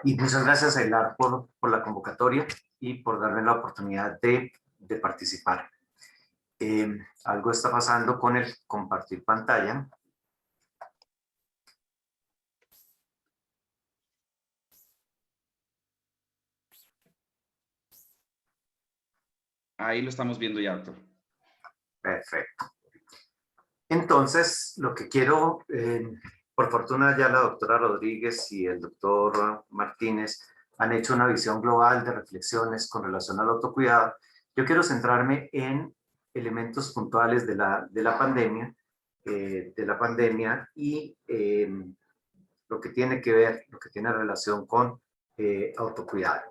Y muchas gracias, Ailar, por la convocatoria y por darme la oportunidad de participar. Algo está pasando con el compartir pantalla. Ahí lo estamos viendo ya, doctor. Perfecto. Entonces, lo que quiero, por fortuna ya la doctora Rodríguez y el doctor Martínez han hecho una visión global de reflexiones con relación al autocuidado. Yo quiero centrarme en elementos puntuales de la pandemia y lo que tiene que ver, lo que tiene relación con autocuidado.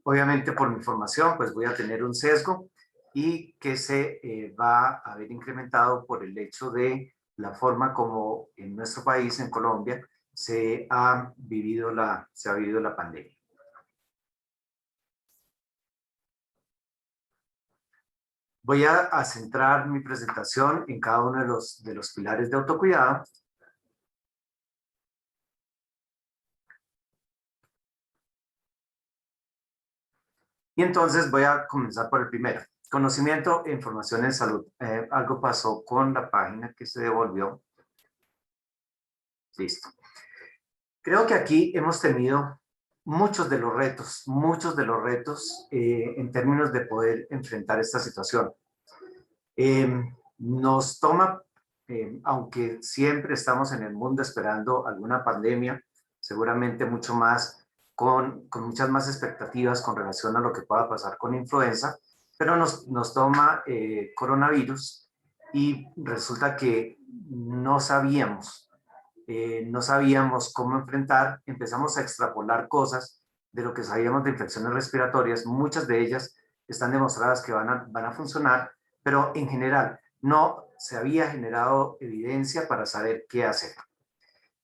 Obviamente por mi formación pues voy a tener un sesgo y que se va a ver incrementado por el hecho de la forma como en nuestro país, en Colombia, se ha vivido la pandemia. Voy a centrar mi presentación en cada uno de los pilares de autocuidado. Y entonces voy a comenzar por el primero. Conocimiento e información en salud. Algo pasó con la página que se devolvió. Listo. Creo que aquí hemos tenido muchos de los retos en términos de poder enfrentar esta situación. Nos toma, aunque siempre estamos en el mundo esperando alguna pandemia, seguramente mucho más, con muchas más expectativas con relación a lo que pueda pasar con influenza, pero nos toma coronavirus y resulta que no sabíamos cómo enfrentar, empezamos a extrapolar cosas de lo que sabíamos de infecciones respiratorias, muchas de ellas están demostradas que van a funcionar, pero en general no se había generado evidencia para saber qué hacer.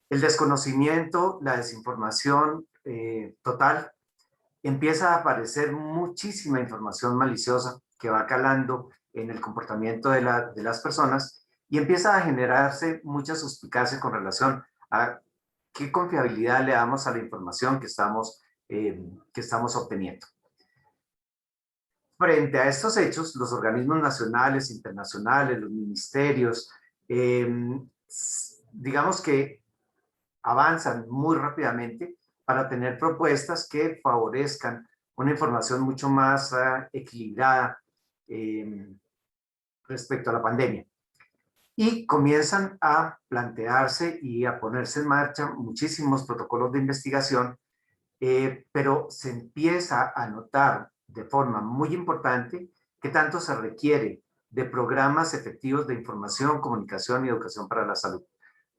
El desconocimiento, la desinformación total, empieza a aparecer muchísima información maliciosa que va calando en el comportamiento de las personas y empieza a generarse mucha suspicacia con relación a qué confiabilidad le damos a la información que estamos obteniendo. Frente a estos hechos, los organismos nacionales, internacionales, los ministerios, digamos que avanzan muy rápidamente para tener propuestas que favorezcan una información mucho más equilibrada respecto a la pandemia. Y comienzan a plantearse y a ponerse en marcha muchísimos protocolos de investigación, pero se empieza a notar de forma muy importante que tanto se requiere de programas efectivos de información, comunicación y educación para la salud.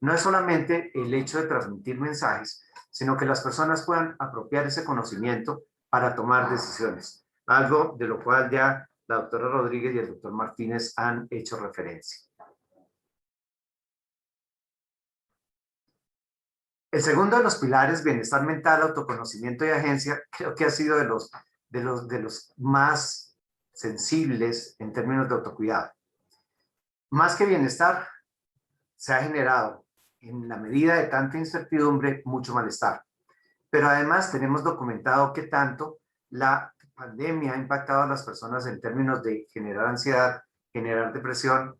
No es solamente el hecho de transmitir mensajes, sino que las personas puedan apropiar ese conocimiento para tomar decisiones, algo de lo cual ya la doctora Rodríguez y el doctor Martínez han hecho referencia. El segundo de los pilares, bienestar mental, autoconocimiento y agencia, creo que ha sido de los más sensibles en términos de autocuidado. Más que bienestar, se ha generado, en la medida de tanta incertidumbre, mucho malestar. Pero además tenemos documentado que tanto la pandemia ha impactado a las personas en términos de generar ansiedad, generar depresión,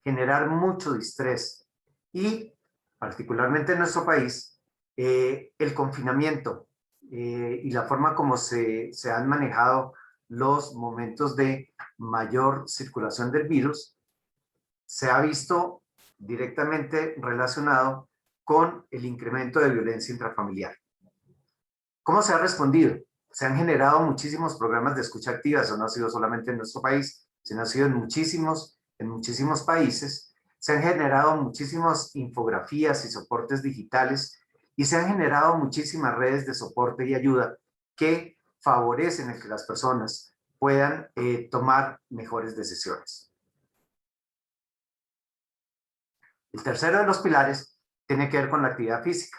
generar mucho distrés y particularmente en nuestro país, el confinamiento y la forma como se han manejado los momentos de mayor circulación del virus, se ha visto directamente relacionado con el incremento de violencia intrafamiliar. ¿Cómo se ha respondido? Se han generado muchísimos programas de escucha activa, eso no ha sido solamente en nuestro país, sino ha sido en muchísimos países. Se han generado muchísimas infografías y soportes digitales y se han generado muchísimas redes de soporte y ayuda que favorecen el que las personas puedan tomar mejores decisiones. El tercero de los pilares tiene que ver con la actividad física.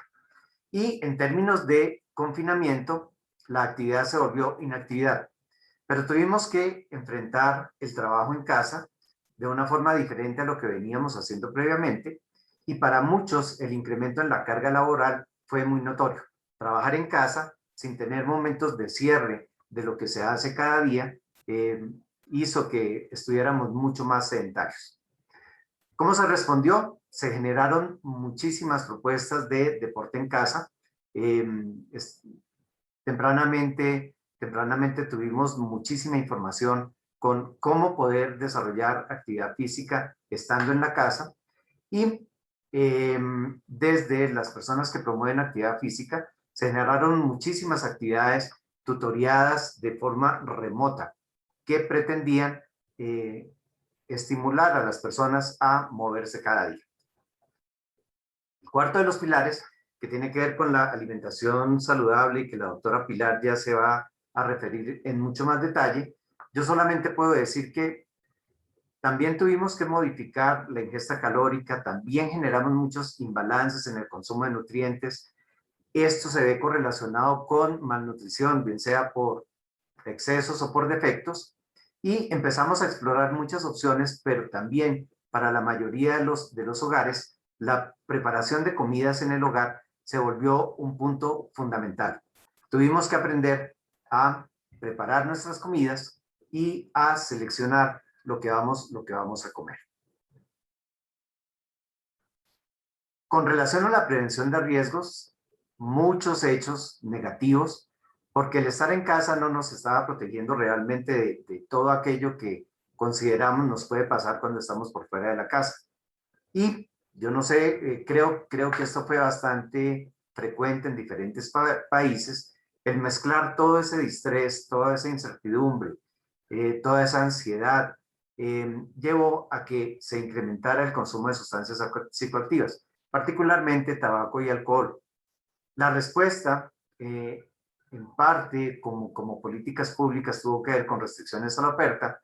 Y en términos de confinamiento, la actividad se volvió inactividad. Pero tuvimos que enfrentar el trabajo en casa de una forma diferente a lo que veníamos haciendo previamente. Y para muchos el incremento en la carga laboral fue muy notorio. Trabajar en casa sin tener momentos de cierre de lo que se hace cada día hizo que estuviéramos mucho más sedentarios. ¿Cómo se respondió? Se generaron muchísimas propuestas de deporte en casa. Tempranamente tuvimos muchísima información con cómo poder desarrollar actividad física estando en la casa y desde las personas que promueven actividad física se generaron muchísimas actividades tutoriadas de forma remota que pretendían estimular a las personas a moverse cada día. El cuarto de los pilares, que tiene que ver con la alimentación saludable y que la doctora Pilar ya se va a referir en mucho más detalle, yo solamente puedo decir que también tuvimos que modificar la ingesta calórica, también generamos muchos imbalances en el consumo de nutrientes. Esto se ve correlacionado con malnutrición, bien sea por excesos o por defectos, y empezamos a explorar muchas opciones, pero también para la mayoría de los hogares, la preparación de comidas en el hogar se volvió un punto fundamental. Tuvimos que aprender a preparar nuestras comidas y a seleccionar lo que vamos a comer. Con relación a la prevención de riesgos, muchos hechos negativos, porque el estar en casa no nos estaba protegiendo realmente de todo aquello que consideramos nos puede pasar cuando estamos por fuera de la casa. Y yo no sé, creo que esto fue bastante frecuente en diferentes países, el mezclar todo ese distrés, toda esa incertidumbre, toda esa ansiedad, llevó a que se incrementara el consumo de sustancias psicoactivas, particularmente tabaco y alcohol. La respuesta, en parte, como políticas públicas, tuvo que ver con restricciones a la oferta,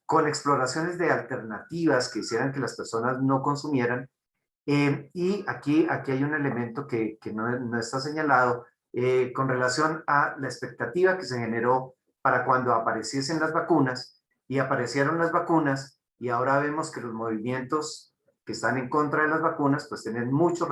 con exploraciones de alternativas que hicieran que las personas no consumieran. Y aquí hay un elemento que no está señalado con relación a la expectativa que se generó para cuando apareciesen las vacunas, y aparecieron las vacunas, y ahora vemos que los movimientos que están en contra de las vacunas pues tienen mucho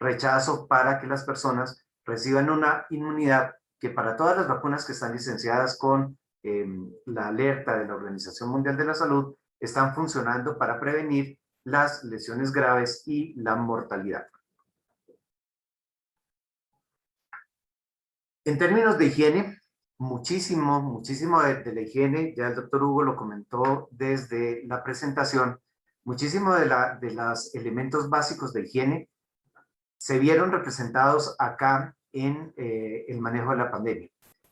rechazo para que las personas reciban una inmunidad que para todas las vacunas que están licenciadas con la alerta de la Organización Mundial de la Salud están funcionando para prevenir las lesiones graves y la mortalidad. En términos de higiene, muchísimo de la higiene, ya el doctor Hugo lo comentó desde la presentación, muchísimo de los elementos básicos de higiene se vieron representados acá en el manejo de la pandemia.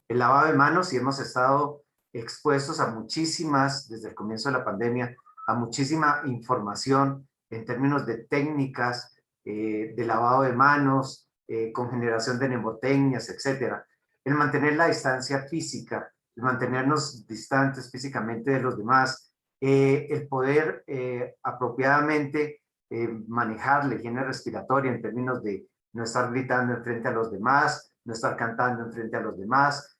El lavado de manos, y hemos estado expuestos a muchísimas, desde el comienzo de la pandemia, a muchísima información en términos de técnicas de lavado de manos, con generación de mnemotecnias, etcétera. El mantener la distancia física, el mantenernos distantes físicamente de los demás, el poder apropiadamente manejar la higiene respiratoria en términos de no estar gritando enfrente a los demás, no estar cantando enfrente a los demás,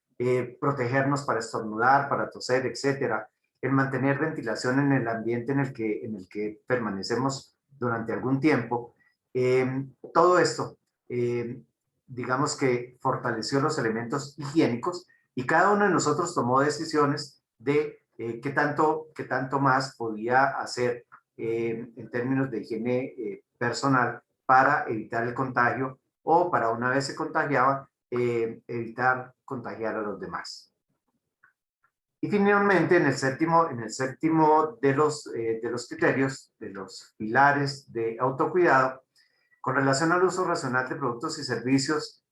protegernos para estornudar, para toser, etcétera. El mantener ventilación en el ambiente en el que permanecemos durante algún tiempo. Todo esto, digamos que fortaleció los elementos higiénicos, y cada uno de nosotros tomó decisiones de qué tanto más podía hacer en términos de higiene personal para evitar el contagio, o para una vez se contagiaba, evitar contagiar a los demás. Y finalmente, en el séptimo de los criterios, de los pilares de autocuidado, con relación al uso racional de productos y servicios,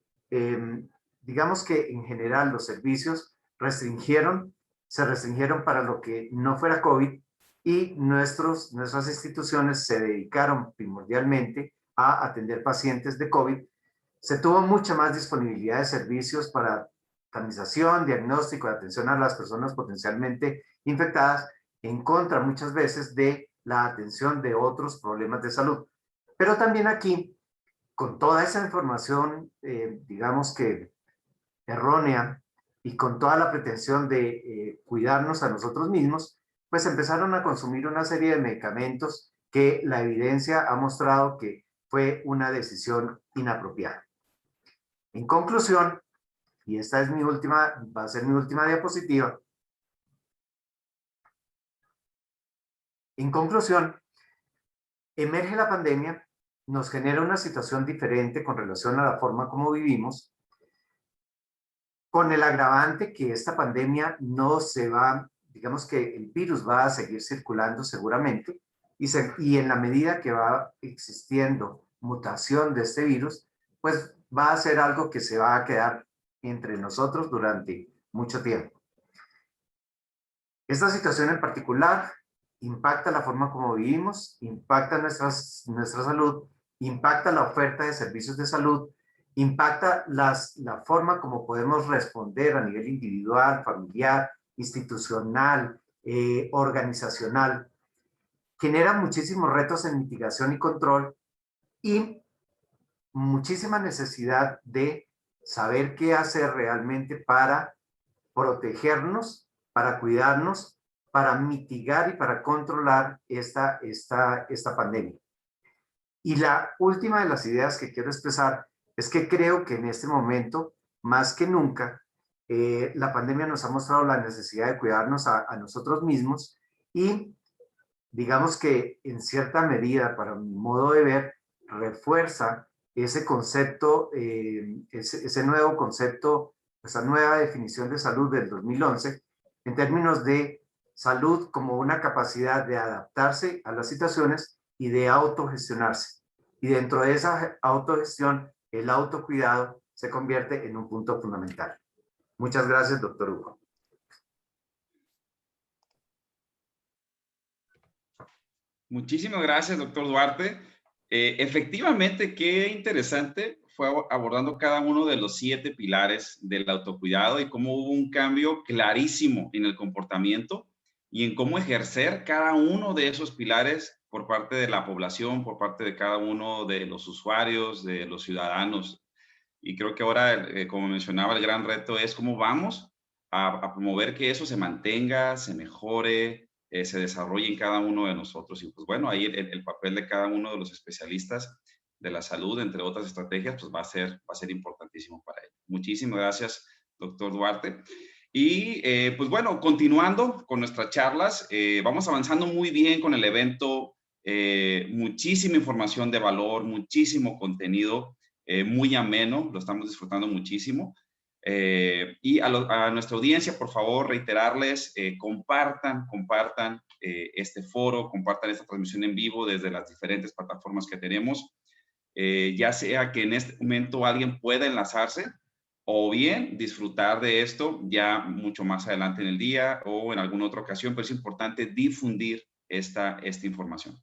digamos que en general los servicios se restringieron para lo que no fuera COVID, y nuestras instituciones se dedicaron primordialmente a atender pacientes de COVID. Se tuvo mucha más disponibilidad de servicios para tamización, diagnóstico, de atención a las personas potencialmente infectadas, en contra muchas veces de la atención de otros problemas de salud. Pero también aquí, con toda esa información, digamos que errónea, y con toda la pretensión de cuidarnos a nosotros mismos, pues empezaron a consumir una serie de medicamentos que la evidencia ha mostrado que fue una decisión inapropiada. En conclusión, y esta es va a ser mi última diapositiva. En conclusión, emerge la pandemia, nos genera una situación diferente con relación a la forma como vivimos, con el agravante que esta pandemia no se va, digamos que el virus va a seguir circulando seguramente, y en la medida que va existiendo mutación de este virus, pues va a ser algo que se va a quedar entre nosotros durante mucho tiempo. Esta situación en particular impacta la forma como vivimos, impacta nuestra salud, impacta la oferta de servicios de salud, impacta la forma como podemos responder a nivel individual, familiar, institucional, organizacional. Genera muchísimos retos en mitigación y control, y muchísima necesidad de saber qué hacer realmente para protegernos, para cuidarnos, para mitigar y para controlar esta pandemia. Y la última de las ideas que quiero expresar es que creo que en este momento, más que nunca, La pandemia nos ha mostrado la necesidad de cuidarnos a nosotros mismos y digamos que en cierta medida, para mi modo de ver, refuerza ese concepto, ese nuevo concepto, esa nueva definición de salud del 2011, en términos de salud como una capacidad de adaptarse a las situaciones y de autogestionarse. Y dentro de esa autogestión, el autocuidado se convierte en un punto fundamental. Muchas gracias, doctor Hugo. Muchísimas gracias, doctor Duarte. Efectivamente, qué interesante fue abordando cada uno de los 7 pilares del autocuidado y cómo hubo un cambio clarísimo en el comportamiento y en cómo ejercer cada uno de esos pilares por parte de la población, por parte de cada uno de los usuarios, de los ciudadanos. Y creo que ahora, como mencionaba, el gran reto es cómo vamos a promover que eso se mantenga, se mejore, se desarrolle en cada uno de nosotros. Y pues bueno, ahí el papel de cada uno de los especialistas de la salud, entre otras estrategias, pues va a ser importantísimo para ello. Muchísimas gracias, doctor Duarte. Y pues bueno, continuando con nuestras charlas, vamos avanzando muy bien con el evento, muchísima información de valor, muchísimo contenido, muy ameno, lo estamos disfrutando muchísimo. Y a nuestra audiencia, por favor, reiterarles, compartan este foro, compartan esta transmisión en vivo desde las diferentes plataformas que tenemos, ya sea que en este momento alguien pueda enlazarse o bien disfrutar de esto ya mucho más adelante en el día o en alguna otra ocasión, pero es importante difundir esta información.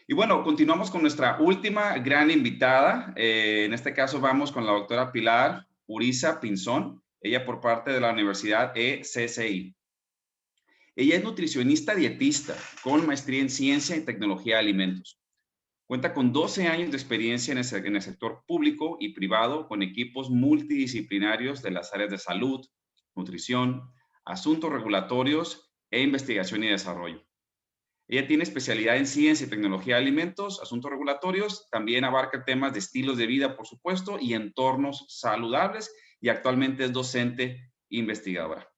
Y bueno, continuamos con nuestra última gran invitada. En este caso vamos con la doctora Pilar Uriza Pinzón, ella por parte de la Universidad ECCI. Ella es nutricionista dietista con maestría en Ciencia y Tecnología de Alimentos. Cuenta con 12 años de experiencia en el sector público y privado con equipos multidisciplinarios de las áreas de salud, nutrición, asuntos regulatorios e investigación y desarrollo. Ella tiene especialidad en Ciencia y Tecnología de Alimentos, asuntos regulatorios, también abarca temas de estilos de vida, por supuesto, y entornos saludables, y actualmente es docente e investigadora.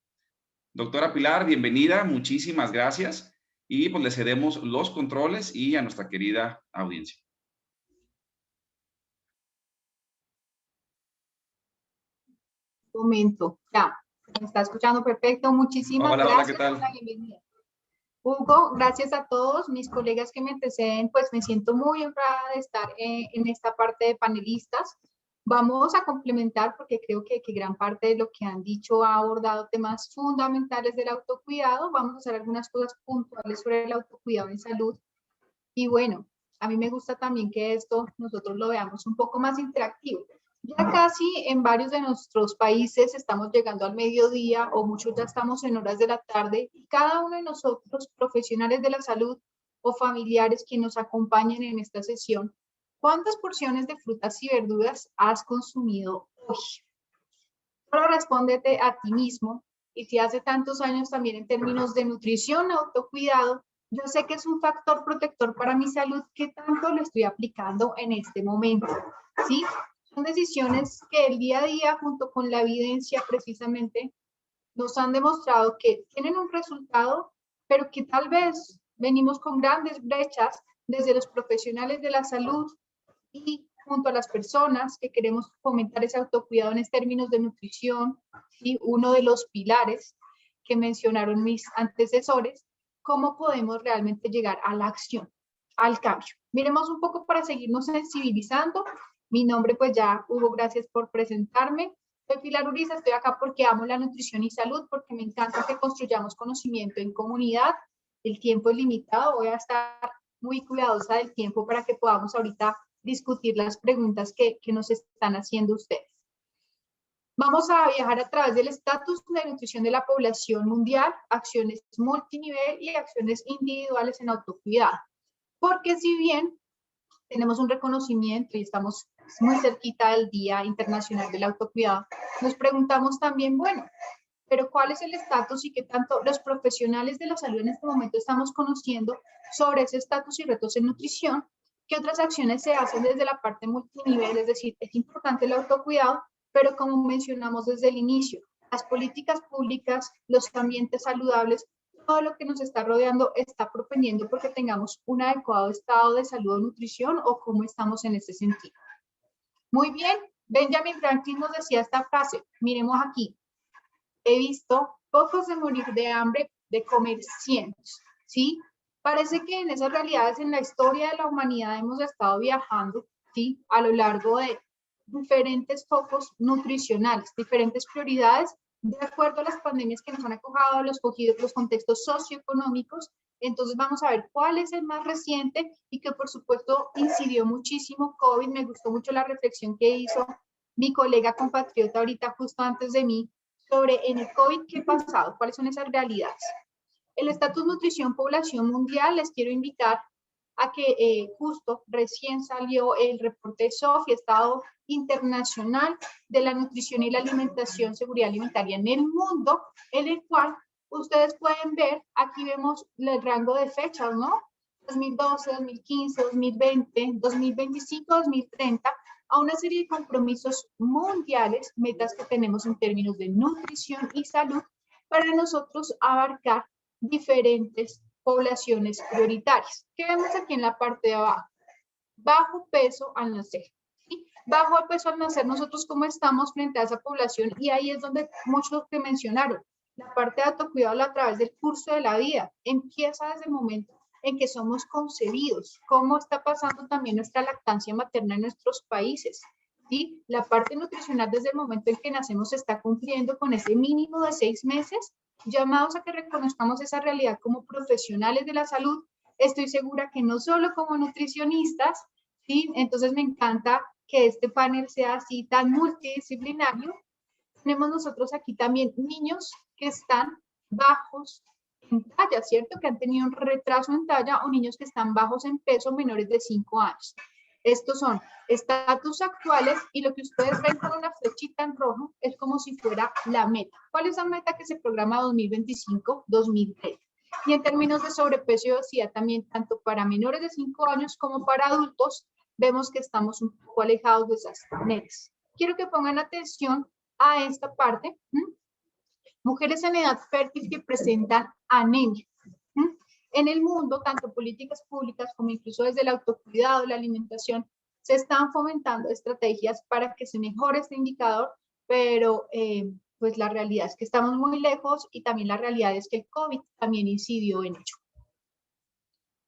Doctora Pilar, bienvenida, muchísimas gracias, y pues le cedemos los controles y a nuestra querida audiencia. Un momento, ya, me está escuchando perfecto, muchísimas gracias. Hola, ¿qué tal? Por la bienvenida. Hugo, gracias a todos mis colegas que me anteceden, pues me siento muy honrada de estar en esta parte de panelistas. Vamos a complementar porque creo que gran parte de lo que han dicho ha abordado temas fundamentales del autocuidado. Vamos a hacer algunas cosas puntuales sobre el autocuidado en salud. Y bueno, a mí me gusta también que esto nosotros lo veamos un poco más interactivo. Ya casi en varios de nuestros países estamos llegando al mediodía o muchos ya estamos en horas de la tarde y cada uno de nosotros, profesionales de la salud o familiares que nos acompañen en esta sesión, ¿cuántas porciones de frutas y verduras has consumido hoy? Solo respóndete a ti mismo y si hace tantos años también en términos de nutrición, autocuidado, yo sé que es un factor protector para mi salud, ¿qué tanto lo estoy aplicando en este momento? ¿Sí? Son decisiones que el día a día, junto con la evidencia precisamente, nos han demostrado que tienen un resultado, pero que tal vez venimos con grandes brechas desde los profesionales de la salud y junto a las personas que queremos fomentar ese autocuidado en términos de nutrición, y uno de los pilares que mencionaron mis antecesores, cómo podemos realmente llegar a la acción, al cambio. Miremos un poco para seguirnos sensibilizando. Mi nombre, pues ya, Hugo, gracias por presentarme. Soy Pilar Uriza, estoy acá porque amo la nutrición y salud, porque me encanta que construyamos conocimiento en comunidad. El tiempo es limitado, voy a estar muy cuidadosa del tiempo para que podamos ahorita discutir las preguntas que nos están haciendo ustedes. Vamos a viajar a través del estatus de nutrición de la población mundial, acciones multinivel y acciones individuales en autocuidado. Porque si bien tenemos un reconocimiento y estamos muy cerquita del Día Internacional del Autocuidado, nos preguntamos también, bueno, pero ¿cuál es el estatus y qué tanto los profesionales de la salud en este momento estamos conociendo sobre ese estatus y retos en nutrición? ¿Qué otras acciones se hacen desde la parte multinivel? Es decir, es importante el autocuidado, pero como mencionamos desde el inicio, las políticas públicas, los ambientes saludables, todo lo que nos está rodeando está propendiendo porque tengamos un adecuado estado de salud o nutrición o cómo estamos en este sentido. Muy bien, Benjamin Franklin nos decía esta frase, miremos aquí, he visto pocos de morir de hambre, de comer cientos, ¿sí? Parece que en esas realidades en la historia de la humanidad hemos estado viajando, ¿sí? A lo largo de diferentes focos nutricionales, diferentes prioridades, de acuerdo a las pandemias que nos han acojado, los contextos socioeconómicos. Entonces vamos a ver cuál es el más reciente y que por supuesto incidió muchísimo COVID. Me gustó mucho la reflexión que hizo mi colega compatriota ahorita justo antes de mí sobre en el COVID qué ha pasado, cuáles son esas realidades. El estatus nutrición población mundial, les quiero invitar a que justo recién salió el reporte SOFI, Estado Internacional de la Nutrición y la Alimentación, Seguridad Alimentaria en el mundo, en el cual ustedes pueden ver, aquí vemos el rango de fechas, ¿no? 2012, 2015, 2020, 2025, 2030, a una serie de compromisos mundiales, metas que tenemos en términos de nutrición y salud, para nosotros abarcar diferentes poblaciones prioritarias. ¿Qué vemos aquí en la parte de abajo? Bajo peso al nacer. ¿Sí? Bajo peso al nacer, nosotros cómo estamos frente a esa población, y ahí es donde muchos que mencionaron, la parte de autocuidado a través del curso de la vida, empieza desde el momento en que somos concebidos, cómo está pasando también nuestra lactancia materna en nuestros países. ¿Sí? La parte nutricional desde el momento en que nacemos se está cumpliendo con ese mínimo de 6 meses, llamados a que reconozcamos esa realidad como profesionales de la salud. Estoy segura que no solo como nutricionistas, ¿sí? Entonces me encanta que este panel sea así tan multidisciplinario. Tenemos nosotros aquí también niños que están bajos en talla, ¿cierto? Que han tenido un retraso en talla, o niños que están bajos en peso, menores de 5 años. Estos son estatus actuales, y lo que ustedes ven con una flechita en rojo es como si fuera la meta. ¿Cuál es la meta que se programa 2025-2030? Y en términos de sobrepeso y obesidad también, tanto para menores de 5 años como para adultos, vemos que estamos un poco alejados de esas metas. Quiero que pongan atención a esta parte. Mujeres en edad fértil que presentan anemia. En el mundo, tanto políticas públicas como incluso desde el autocuidado, la alimentación, se están fomentando estrategias para que se mejore este indicador, pero pues la realidad es que estamos muy lejos, y también la realidad es que el COVID también incidió en ello.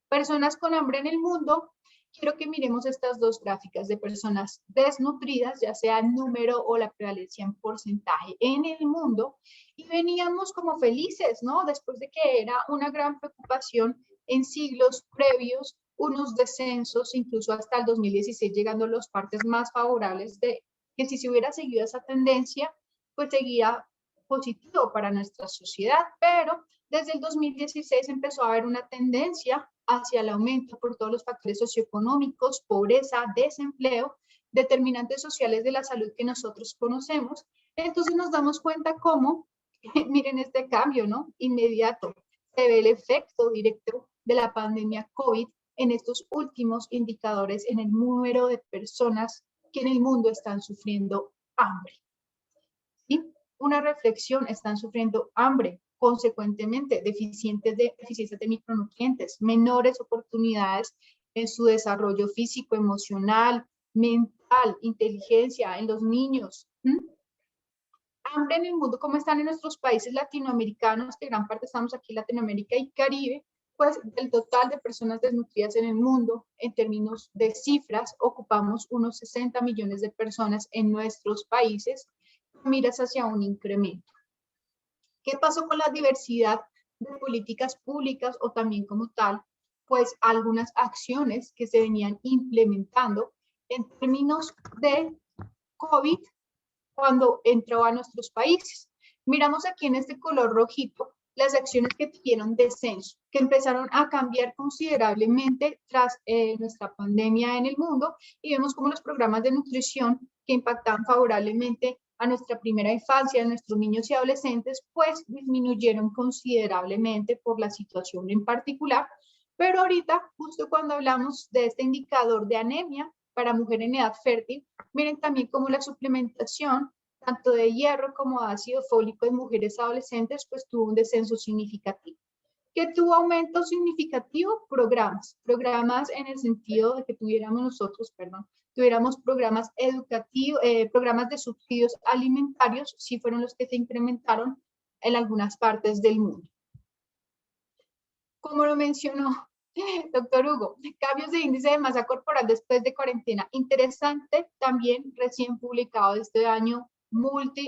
Personas con hambre en el mundo. Quiero que miremos estas dos gráficas de personas desnutridas, ya sea el número o la prevalencia en porcentaje en el mundo, y veníamos como felices, ¿no? Después de que era una gran preocupación en siglos previos, unos descensos, incluso hasta el 2016, llegando a las partes más favorables de que si se hubiera seguido esa tendencia, pues seguía positivo para nuestra sociedad, pero desde el 2016 empezó a haber una tendencia hacia el aumento por todos los factores socioeconómicos, pobreza, desempleo, determinantes sociales de la salud que nosotros conocemos. Entonces nos damos cuenta cómo, miren este cambio, ¿no? Inmediato, se ve el efecto directo de la pandemia COVID en estos últimos indicadores, en el número de personas que en el mundo están sufriendo hambre. ¿Sí? Una reflexión, están sufriendo hambre, consecuentemente deficiencias de micronutrientes, menores oportunidades en su desarrollo físico, emocional, mental, inteligencia en los niños. Hambre en el mundo, como están en nuestros países latinoamericanos, que gran parte estamos aquí en Latinoamérica y Caribe, pues el total de personas desnutridas en el mundo, en términos de cifras, ocupamos unos 60 millones de personas en nuestros países, miras hacia un incremento. ¿Qué pasó con la diversidad de políticas públicas o también como tal? Pues algunas acciones que se venían implementando en términos de COVID cuando entró a nuestros países. Miramos aquí en este color rojito las acciones que tuvieron descenso, que empezaron a cambiar considerablemente tras nuestra pandemia en el mundo, y vemos como los programas de nutrición que impactaban favorablemente a nuestra primera infancia, a nuestros niños y adolescentes, pues disminuyeron considerablemente por la situación en particular. Pero ahorita, justo cuando hablamos de este indicador de anemia, para mujer en edad fértil, miren también cómo la suplementación tanto de hierro como de ácido fólico en mujeres adolescentes, pues tuvo un descenso significativo. ¿Qué tuvo aumento significativo? Programas en el sentido de que tuviéramos programas educativos, programas de subsidios alimentarios, sí fueron los que se incrementaron en algunas partes del mundo. Como lo mencionó doctor Hugo, cambios de índice de masa corporal después de cuarentena. Interesante, también recién publicado este año,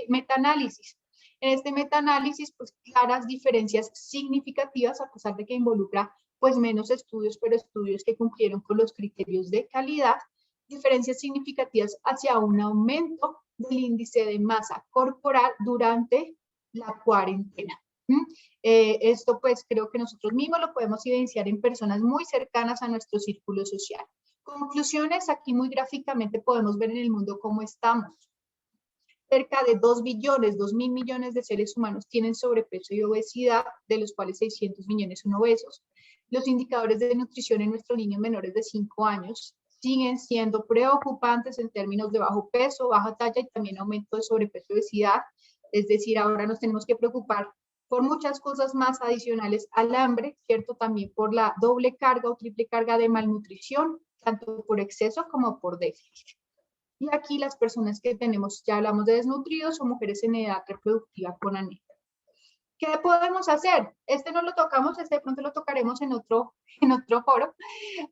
meta-análisis. En este metaanálisis, pues claras diferencias significativas, a pesar de que involucra pues menos estudios, pero estudios que cumplieron con los criterios de calidad, diferencias significativas hacia un aumento del índice de masa corporal durante la cuarentena. Esto pues creo que nosotros mismos lo podemos evidenciar en personas muy cercanas a nuestro círculo social. Conclusiones, aquí muy gráficamente podemos ver en el mundo cómo estamos. Cerca de 2.000 millones de seres humanos tienen sobrepeso y obesidad, de los cuales 600 millones son obesos. Los indicadores de nutrición en nuestros niños menores de 5 años siguen siendo preocupantes en términos de bajo peso, baja talla y también aumento de sobrepeso y obesidad. Es decir, ahora nos tenemos que preocupar por muchas cosas más adicionales al hambre, ¿cierto? También por la doble carga o triple carga de malnutrición, tanto por exceso como por déficit. Y aquí las personas que tenemos, ya hablamos de desnutridos o mujeres en edad reproductiva con anemia. ¿Qué podemos hacer? Este no lo tocamos, este de pronto lo tocaremos en otro foro.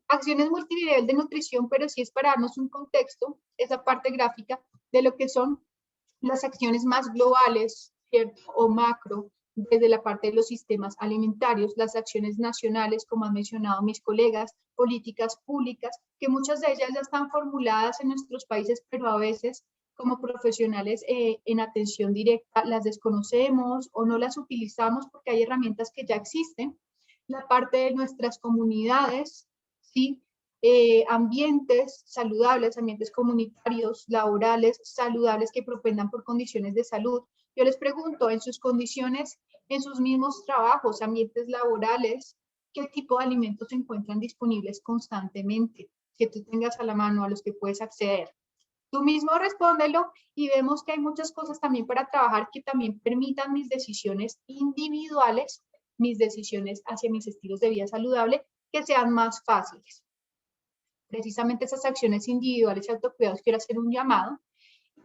Acciones multinivel de nutrición, pero sí es para darnos un contexto, esa parte gráfica de lo que son las acciones más globales, ¿cierto? O macro, desde la parte de los sistemas alimentarios, las acciones nacionales, como han mencionado mis colegas, políticas públicas, que muchas de ellas ya están formuladas en nuestros países, pero a veces como profesionales en atención directa las desconocemos o no las utilizamos porque hay herramientas que ya existen. La parte de nuestras comunidades, ¿sí? Ambientes saludables, ambientes comunitarios, laborales, saludables que propendan por condiciones de salud. Yo les pregunto, en sus condiciones, en sus mismos trabajos, ambientes laborales, ¿qué tipo de alimentos se encuentran disponibles constantemente? Que tú tengas a la mano, a los que puedes acceder. Tú mismo respóndelo y vemos que hay muchas cosas también para trabajar que también permitan mis decisiones individuales, mis decisiones hacia mis estilos de vida saludable, que sean más fáciles. Precisamente esas acciones individuales y autocuidados quiero hacer un llamado.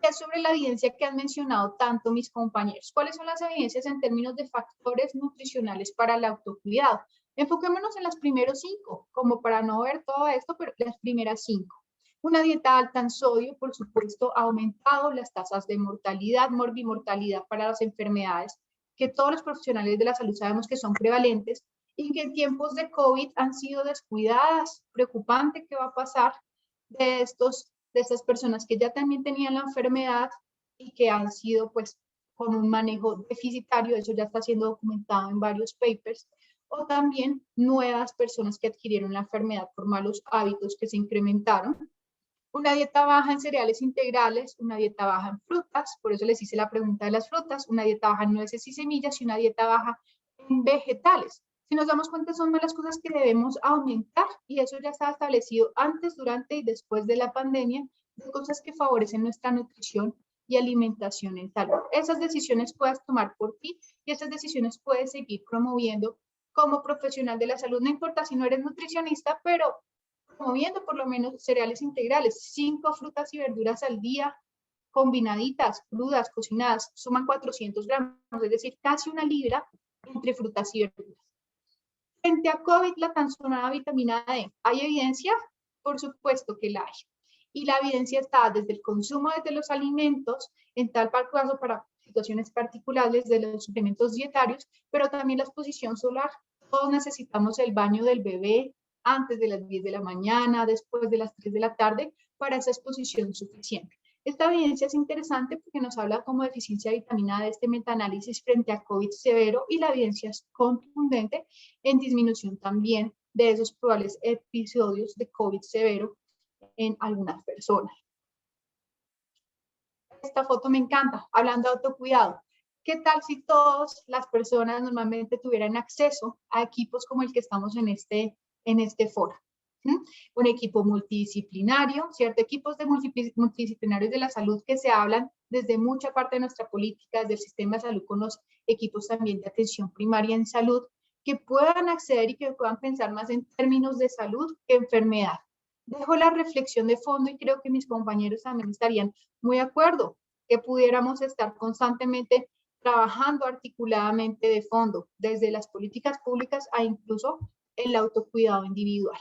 Es sobre la evidencia que han mencionado tanto mis compañeros. ¿Cuáles son las evidencias en términos de factores nutricionales para el autocuidado? Enfoquémonos en las primeros 5, como para no ver todo esto, pero las primeras 5. Una dieta alta en sodio, por supuesto, ha aumentado las tasas de mortalidad, morbimortalidad para las enfermedades que todos los profesionales de la salud sabemos que son prevalentes y que en tiempos de COVID han sido descuidadas. Preocupante qué va a pasar de estas personas que ya también tenían la enfermedad y que han sido pues con un manejo deficitario, eso ya está siendo documentado en varios papers, o también nuevas personas que adquirieron la enfermedad por malos hábitos que se incrementaron. Una dieta baja en cereales integrales, una dieta baja en frutas, por eso les hice la pregunta de las frutas, una dieta baja en nueces y semillas y una dieta baja en vegetales. Si nos damos cuenta, son las cosas que debemos aumentar y eso ya está establecido antes, durante y después de la pandemia, de cosas que favorecen nuestra nutrición y alimentación en salud. Esas decisiones puedes tomar por ti y esas decisiones puedes seguir promoviendo como profesional de la salud. No importa si no eres nutricionista, pero promoviendo por lo menos cereales integrales, 5 frutas y verduras al día, combinaditas, crudas, cocinadas, suman 400 gramos, es decir, casi 1 libra entre frutas y verduras. Frente a COVID, la tan sonada vitamina D, ¿hay evidencia? Por supuesto que la hay. Y la evidencia está desde el consumo de los alimentos, en tal caso para situaciones particulares de los suplementos dietarios, pero también la exposición solar. Todos necesitamos el baño del bebé antes de las 10 de la mañana, después de las 3 de la tarde, para esa exposición suficiente. Esta evidencia es interesante porque nos habla como deficiencia de vitamina D, este metaanálisis frente a COVID severo, y la evidencia es contundente en disminución también de esos probables episodios de COVID severo en algunas personas. Esta foto me encanta, hablando de autocuidado. ¿Qué tal si todas las personas normalmente tuvieran acceso a equipos como el que estamos en este foro? Un equipo multidisciplinario, ¿cierto? Equipos de multidisciplinarios de la salud que se hablan desde mucha parte de nuestra política, desde el sistema de salud, con los equipos también de atención primaria en salud, que puedan acceder y que puedan pensar más en términos de salud que enfermedad. Dejo la reflexión de fondo y creo que mis compañeros también estarían muy de acuerdo, que pudiéramos estar constantemente trabajando articuladamente de fondo, desde las políticas públicas a incluso el autocuidado individual.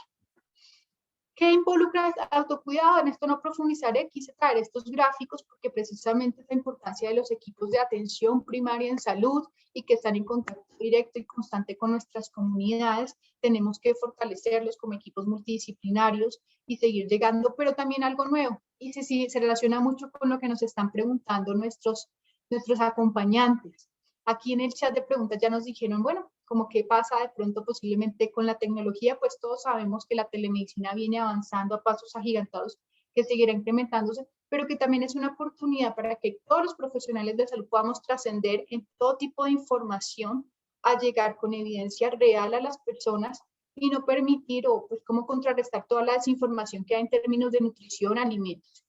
¿Qué involucra el autocuidado? En esto no profundizaré, quise traer estos gráficos porque precisamente la importancia de los equipos de atención primaria en salud y que están en contacto directo y constante con nuestras comunidades, tenemos que fortalecerlos como equipos multidisciplinarios y seguir llegando, pero también algo nuevo, y se relaciona mucho con lo que nos están preguntando nuestros acompañantes. Aquí en el chat de preguntas ya nos dijeron, bueno, como qué pasa de pronto posiblemente con la tecnología, pues todos sabemos que la telemedicina viene avanzando a pasos agigantados, que seguirá incrementándose, pero que también es una oportunidad para que todos los profesionales de salud podamos trascender en todo tipo de información a llegar con evidencia real a las personas y no permitir o pues cómo contrarrestar toda la desinformación que hay en términos de nutrición, alimentos.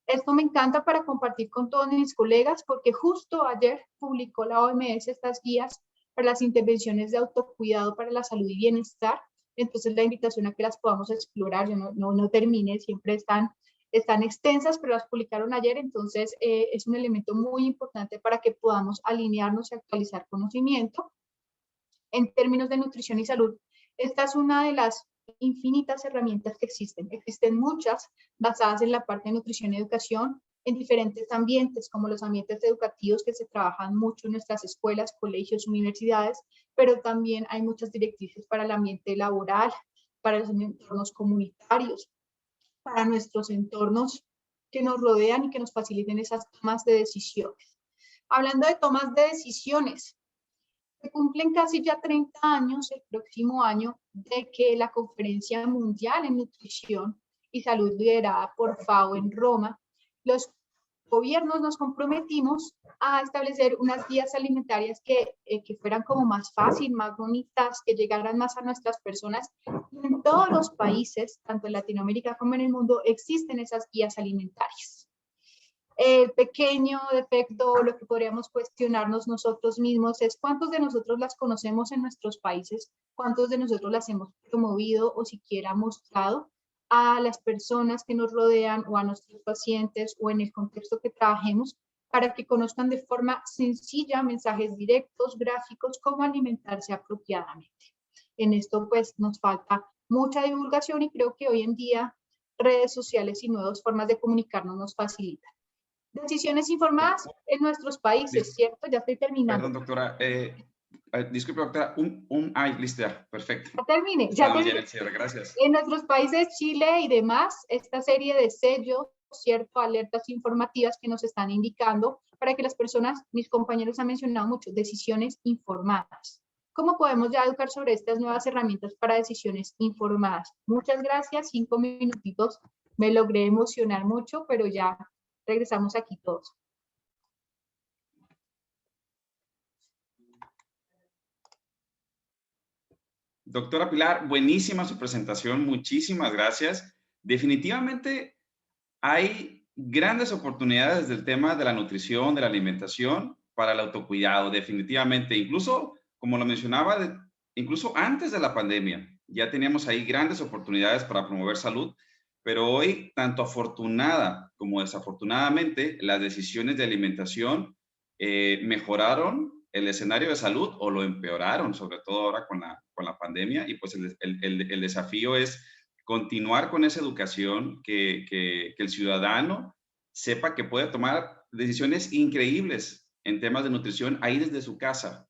Esto me encanta para compartir con todos mis colegas porque justo ayer publicó la OMS estas guías para las intervenciones de autocuidado para la salud y bienestar. Entonces la invitación a que las podamos explorar, yo no terminé, siempre están extensas, pero las publicaron ayer, entonces es un elemento muy importante para que podamos alinearnos y actualizar conocimiento. En términos de nutrición y salud, esta es una de las infinitas herramientas que existen. Existen muchas basadas en la parte de nutrición y educación, en diferentes ambientes, como los ambientes educativos que se trabajan mucho en nuestras escuelas, colegios, universidades, pero también hay muchas directrices para el ambiente laboral, para los entornos comunitarios, para nuestros entornos que nos rodean y que nos faciliten esas tomas de decisiones. Hablando de tomas de decisiones, se cumplen casi ya 30 años el próximo año de que la Conferencia Mundial en Nutrición y Salud liderada por FAO en Roma, los gobiernos nos comprometimos a establecer unas guías alimentarias que fueran como más fácil, más bonitas, que llegaran más a nuestras personas. Y en todos los países, tanto en Latinoamérica como en el mundo, existen esas guías alimentarias. El pequeño defecto, lo que podríamos cuestionarnos nosotros mismos es cuántos de nosotros las conocemos en nuestros países, cuántos de nosotros las hemos promovido o siquiera mostrado a las personas que nos rodean o a nuestros pacientes o en el contexto que trabajemos para que conozcan de forma sencilla mensajes directos, gráficos, cómo alimentarse apropiadamente. En esto pues nos falta mucha divulgación y creo que hoy en día redes sociales y nuevas formas de comunicarnos nos facilitan. Decisiones informadas en nuestros países, ¿cierto? Ya estoy terminando. Perdón, doctora. Disculpe, doctora. Listo, ya. Perfecto. Ya terminé. Ya terminé. Gracias. En nuestros países, Chile y demás, esta serie de sellos, ¿cierto? Alertas informativas que nos están indicando para que las personas, mis compañeros han mencionado mucho, decisiones informadas. ¿Cómo podemos ya educar sobre estas nuevas herramientas para decisiones informadas? Muchas gracias. 5 minutitos. Me logré emocionar mucho, pero ya regresamos aquí todos. Doctora Pilar, buenísima su presentación, muchísimas gracias. Definitivamente hay grandes oportunidades del tema de la nutrición, de la alimentación para el autocuidado, definitivamente. Incluso, como lo mencionaba, incluso antes de la pandemia, ya teníamos ahí grandes oportunidades para promover salud, pero hoy, tanto afortunada como desafortunadamente, las decisiones de alimentación mejoraron el escenario de salud o lo empeoraron, sobre todo ahora con la pandemia, y pues el desafío es continuar con esa educación, que el ciudadano sepa que puede tomar decisiones increíbles en temas de nutrición ahí desde su casa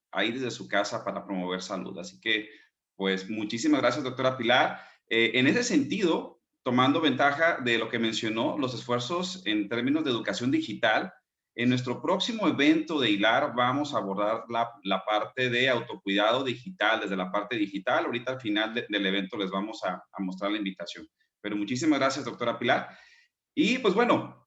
para promover salud. Así que, pues, muchísimas gracias, doctora Pilar. En ese sentido, tomando ventaja de lo que mencionó, los esfuerzos en términos de educación digital, en nuestro próximo evento de HILAR vamos a abordar la parte de autocuidado digital, desde la parte digital. Ahorita al final del evento les vamos a mostrar la invitación. Pero muchísimas gracias, doctora Pilar. Y pues bueno,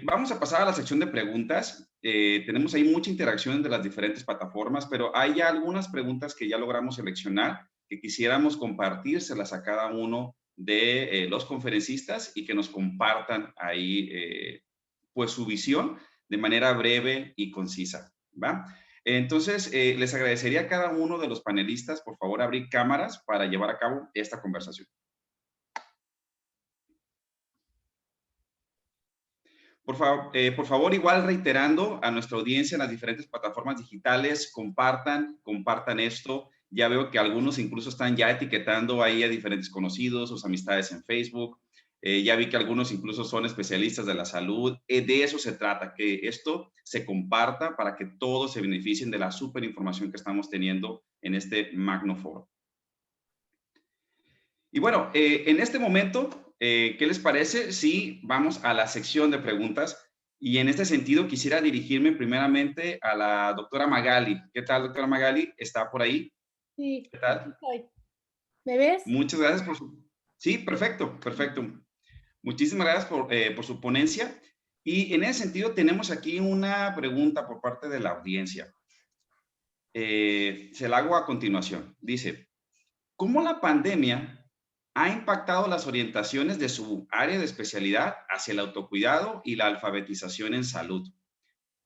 vamos a pasar a la sección de preguntas. Tenemos ahí mucha interacción de las diferentes plataformas, pero hay ya algunas preguntas que ya logramos seleccionar que quisiéramos compartírselas a cada uno de los conferencistas y que nos compartan ahí pues su visión de manera breve y concisa, ¿va? Entonces, les agradecería a cada uno de los panelistas, por favor, abrir cámaras para llevar a cabo esta conversación. Por favor, igual reiterando a nuestra audiencia en las diferentes plataformas digitales, compartan esto. Ya veo que algunos incluso están ya etiquetando ahí a diferentes conocidos, sus amistades en Facebook. Ya vi que algunos incluso son especialistas de la salud. De eso se trata, que esto se comparta para que todos se beneficien de la súper información que estamos teniendo en este magno foro. Y bueno, en este momento, ¿qué les parece si vamos a la sección de preguntas? Y en este sentido quisiera dirigirme primeramente a la doctora Magali. ¿Qué tal, doctora Magali? ¿Está por ahí? Sí. ¿Qué tal? ¿Me ves? Muchas gracias por su... Sí, perfecto, perfecto. Muchísimas gracias por su ponencia. Y en ese sentido tenemos aquí una pregunta por parte de la audiencia. Se la hago a continuación. Dice, ¿cómo la pandemia ha impactado las orientaciones de su área de especialidad hacia el autocuidado y la alfabetización en salud?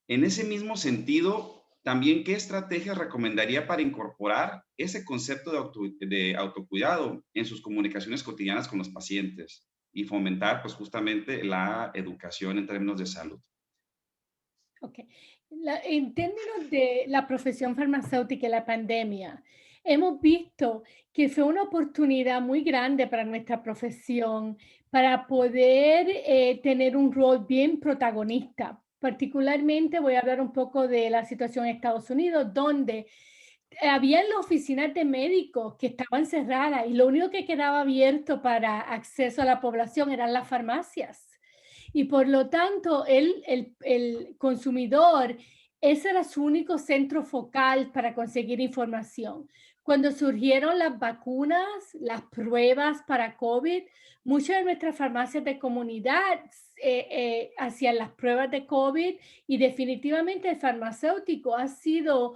En ese mismo sentido, también, ¿qué estrategias recomendaría para incorporar ese concepto de autocuidado en sus comunicaciones cotidianas con los pacientes y fomentar, pues, justamente la educación en términos de salud? Ok. En términos de la profesión farmacéutica y la pandemia, hemos visto que fue una oportunidad muy grande para nuestra profesión para poder tener un rol bien protagonista. Particularmente voy a hablar un poco de la situación en Estados Unidos, donde había las oficinas de médicos que estaban cerradas y lo único que quedaba abierto para acceso a la población eran las farmacias. Y por lo tanto, el consumidor, ese era su único centro focal para conseguir información. Cuando surgieron las vacunas, las pruebas para COVID, muchas de nuestras farmacias de comunidad hacían las pruebas de COVID y definitivamente el farmacéutico ha sido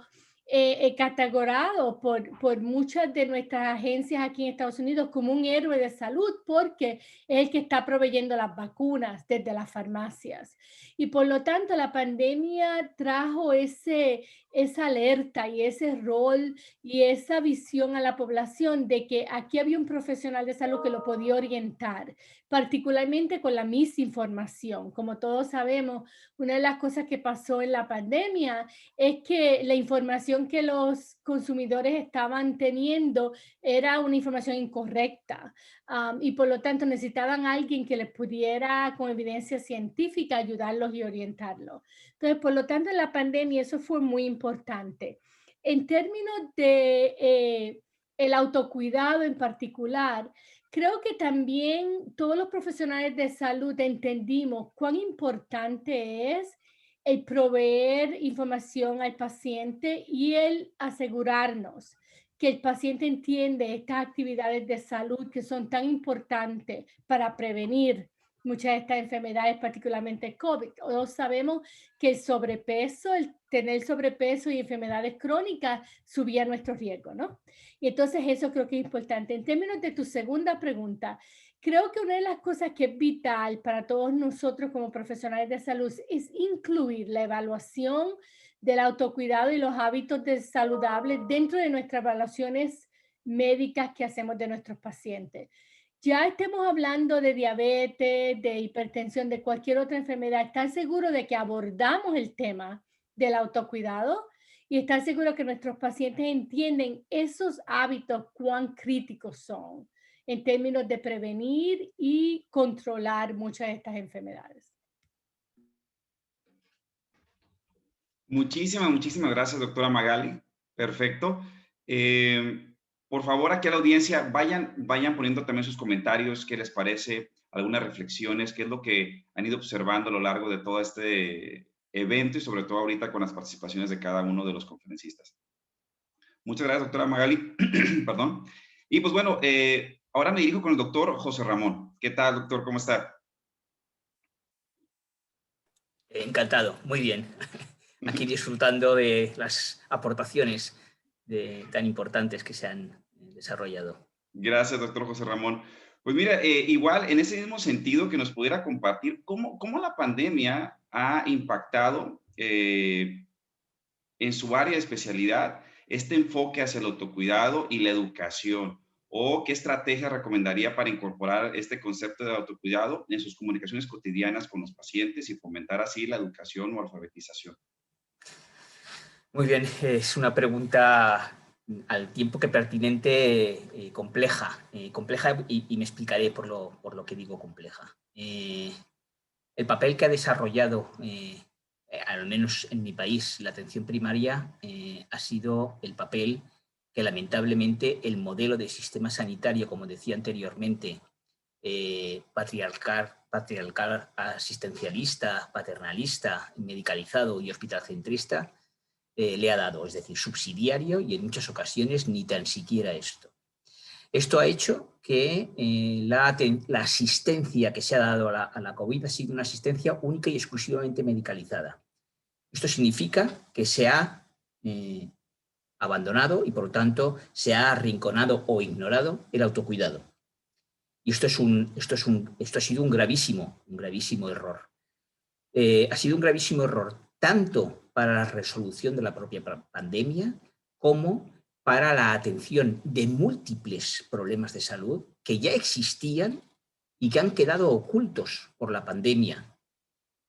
categorado por muchas de nuestras agencias aquí en Estados Unidos como un héroe de salud porque es el que está proveyendo las vacunas desde las farmacias. Y por lo tanto, la pandemia trajo esa alerta y ese rol y esa visión a la población de que aquí había un profesional de salud que lo podía orientar, particularmente con la misinformación. Como todos sabemos, una de las cosas que pasó en la pandemia es que la información que los consumidores estaban teniendo era una información incorrecta. Y por lo tanto necesitaban a alguien que les pudiera con evidencia científica ayudarlos y orientarlos. Entonces, por lo tanto, en la pandemia eso fue muy importante. En términos de el autocuidado en particular, creo que también todos los profesionales de salud entendimos cuán importante es el proveer información al paciente y el asegurarnos que el paciente entiende estas actividades de salud que son tan importantes para prevenir muchas de estas enfermedades, particularmente COVID. Todos sabemos que el sobrepeso, el tener sobrepeso y enfermedades crónicas subía nuestro riesgo, ¿no? Y entonces eso creo que es importante. En términos de tu segunda pregunta, creo que una de las cosas que es vital para todos nosotros como profesionales de salud es incluir la evaluación del autocuidado y los hábitos saludables dentro de nuestras evaluaciones médicas que hacemos de nuestros pacientes. Ya estemos hablando de diabetes, de hipertensión, de cualquier otra enfermedad, estar seguro de que abordamos el tema del autocuidado y estar seguro que nuestros pacientes entienden esos hábitos cuán críticos son en términos de prevenir y controlar muchas de estas enfermedades. Muchísimas gracias, doctora Magali. Perfecto. Por favor, aquí a la audiencia, vayan poniendo también sus comentarios, qué les parece, algunas reflexiones, qué es lo que han ido observando a lo largo de todo este evento y sobre todo ahorita con las participaciones de cada uno de los conferencistas. Muchas gracias, doctora Magali. Perdón. Y pues bueno, ahora me dirijo con el doctor José Ramón. ¿Qué tal, doctor? ¿Cómo está? Encantado, muy bien. Aquí disfrutando de las aportaciones tan importantes que se han desarrollado. Gracias, doctor José Ramón. Pues mira, igual en ese mismo sentido que nos pudiera compartir cómo la pandemia ha impactado en su área de especialidad este enfoque hacia el autocuidado y la educación, o qué estrategia recomendaría para incorporar este concepto de autocuidado en sus comunicaciones cotidianas con los pacientes y fomentar así la educación o alfabetización. Muy bien, es una pregunta al tiempo que pertinente, compleja y me explicaré por lo que digo compleja. El papel que ha desarrollado, al menos en mi país, la atención primaria, ha sido el papel que lamentablemente el modelo de sistema sanitario, como decía anteriormente, patriarcal, asistencialista, paternalista, medicalizado y hospitalcentrista, le ha dado, es decir, subsidiario y en muchas ocasiones ni tan siquiera esto. Esto ha hecho que la asistencia que se ha dado a la COVID ha sido una asistencia única y exclusivamente medicalizada. Esto significa que se ha abandonado y, por lo tanto, se ha arrinconado o ignorado el autocuidado. Y esto ha sido un gravísimo error. Ha sido un gravísimo error tanto para la resolución de la propia pandemia como para la atención de múltiples problemas de salud que ya existían y que han quedado ocultos por la pandemia.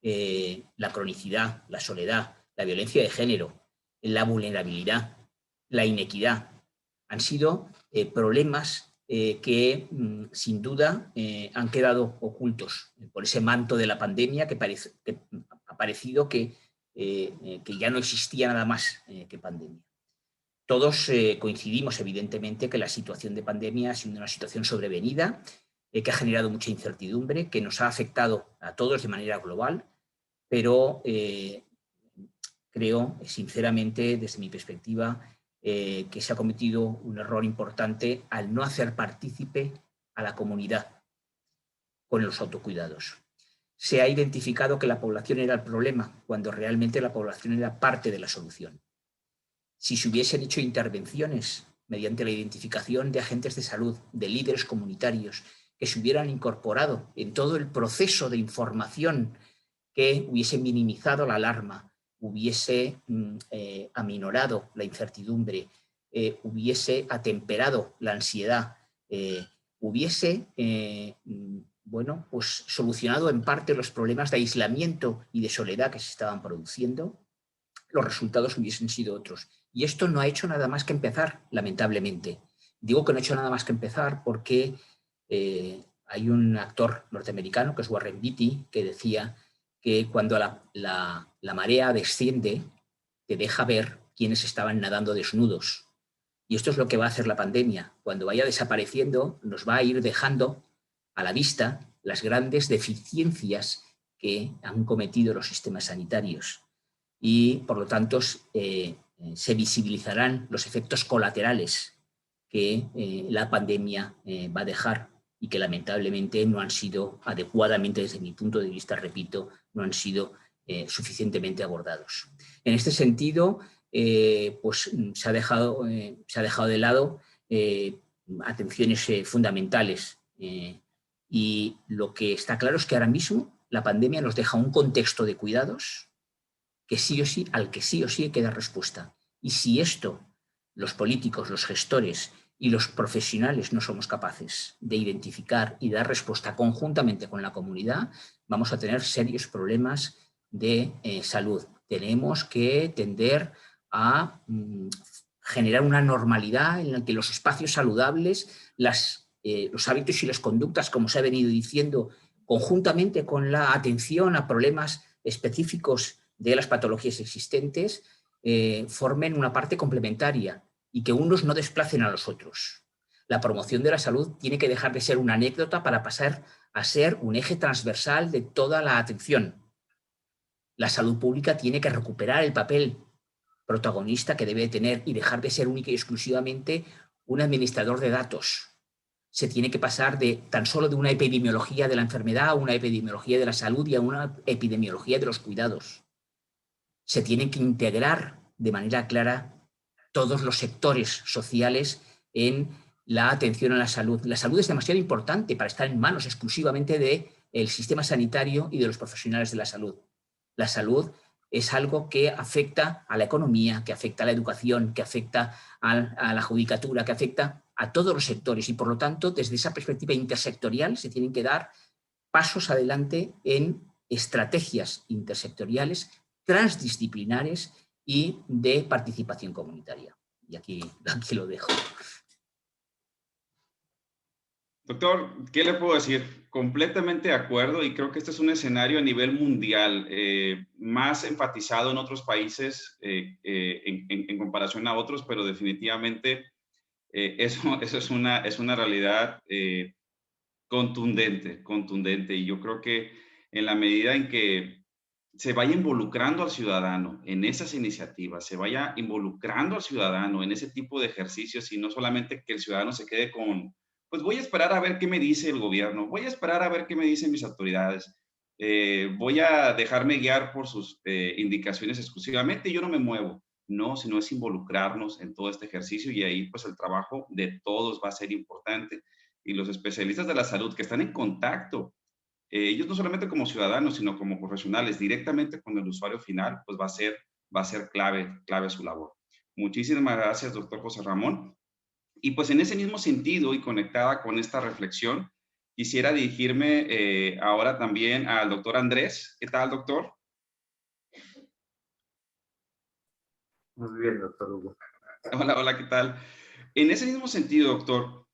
La cronicidad, la soledad, la violencia de género, la vulnerabilidad, la inequidad, han sido problemas que sin duda han quedado ocultos por ese manto de la pandemia que ha parecido que ya no existía nada más que pandemia. Todos coincidimos, evidentemente, que la situación de pandemia ha sido una situación sobrevenida, que ha generado mucha incertidumbre, que nos ha afectado a todos de manera global, pero creo, sinceramente, desde mi perspectiva, que se ha cometido un error importante al no hacer partícipe a la comunidad con los autocuidados. Se ha identificado que la población era el problema, cuando realmente la población era parte de la solución. Si se hubiesen hecho intervenciones mediante la identificación de agentes de salud, de líderes comunitarios, que se hubieran incorporado en todo el proceso de información, que hubiese minimizado la alarma, hubiese aminorado la incertidumbre, hubiese atemperado la ansiedad, hubiese pues solucionado en parte los problemas de aislamiento y de soledad que se estaban produciendo, los resultados hubiesen sido otros. Y esto no ha hecho nada más que empezar, lamentablemente. Digo que no ha hecho nada más que empezar porque hay un actor norteamericano, que es Warren Beatty, que decía que cuando la marea desciende, te deja ver quiénes estaban nadando desnudos. Y esto es lo que va a hacer la pandemia. Cuando vaya desapareciendo, nos va a ir dejando a la vista las grandes deficiencias que han cometido los sistemas sanitarios. Y, por lo tanto, se visibilizarán los efectos colaterales que la pandemia va a dejar y que lamentablemente no han sido adecuadamente, desde mi punto de vista, repito, no han sido suficientemente abordados. En este sentido, pues se ha dejado de lado atenciones fundamentales y lo que está claro es que ahora mismo la pandemia nos deja un contexto de cuidados que sí o sí, al que sí o sí hay que dar respuesta. Y si esto, los políticos, los gestores y los profesionales no somos capaces de identificar y dar respuesta conjuntamente con la comunidad, vamos a tener serios problemas de salud. Tenemos que tender a generar una normalidad en la que los espacios saludables, los hábitos y las conductas, como se ha venido diciendo, conjuntamente con la atención a problemas específicos de las patologías existentes, formen una parte complementaria y que unos no desplacen a los otros. La promoción de la salud tiene que dejar de ser una anécdota para pasar a ser un eje transversal de toda la atención. La salud pública tiene que recuperar el papel protagonista que debe tener y dejar de ser única y exclusivamente un administrador de datos. Se tiene que pasar tan solo de una epidemiología de la enfermedad a una epidemiología de la salud y a una epidemiología de los cuidados. Se tienen que integrar de manera clara todos los sectores sociales en la atención a la salud. La salud es demasiado importante para estar en manos exclusivamente del sistema sanitario y de los profesionales de la salud. La salud es algo que afecta a la economía, que afecta a la educación, que afecta a la judicatura, que afecta a todos los sectores y, por lo tanto, desde esa perspectiva intersectorial se tienen que dar pasos adelante en estrategias intersectoriales, transdisciplinares y de participación comunitaria. Y aquí lo dejo. Doctor, ¿qué le puedo decir? Completamente de acuerdo, y creo que este es un escenario a nivel mundial, más enfatizado en otros países en comparación a otros, pero definitivamente eso es una realidad contundente. Y yo creo que en la medida en que se vaya involucrando al ciudadano en esas iniciativas, se vaya involucrando al ciudadano en ese tipo de ejercicios y no solamente que el ciudadano se quede con, pues voy a esperar a ver qué me dice el gobierno, voy a esperar a ver qué me dicen mis autoridades, voy a dejarme guiar por sus indicaciones exclusivamente y yo no me muevo. No, sino es involucrarnos en todo este ejercicio y ahí pues el trabajo de todos va a ser importante. Y los especialistas de la salud que están en contacto, ellos no solamente como ciudadanos, sino como profesionales, directamente con el usuario final, pues va a ser clave su labor. Muchísimas gracias, doctor José Ramón. Y pues en ese mismo sentido y conectada con esta reflexión, quisiera dirigirme ahora también al doctor Andrés. ¿Qué tal, doctor? Muy bien, doctor Hugo. Hola, ¿qué tal? En ese mismo sentido, doctor,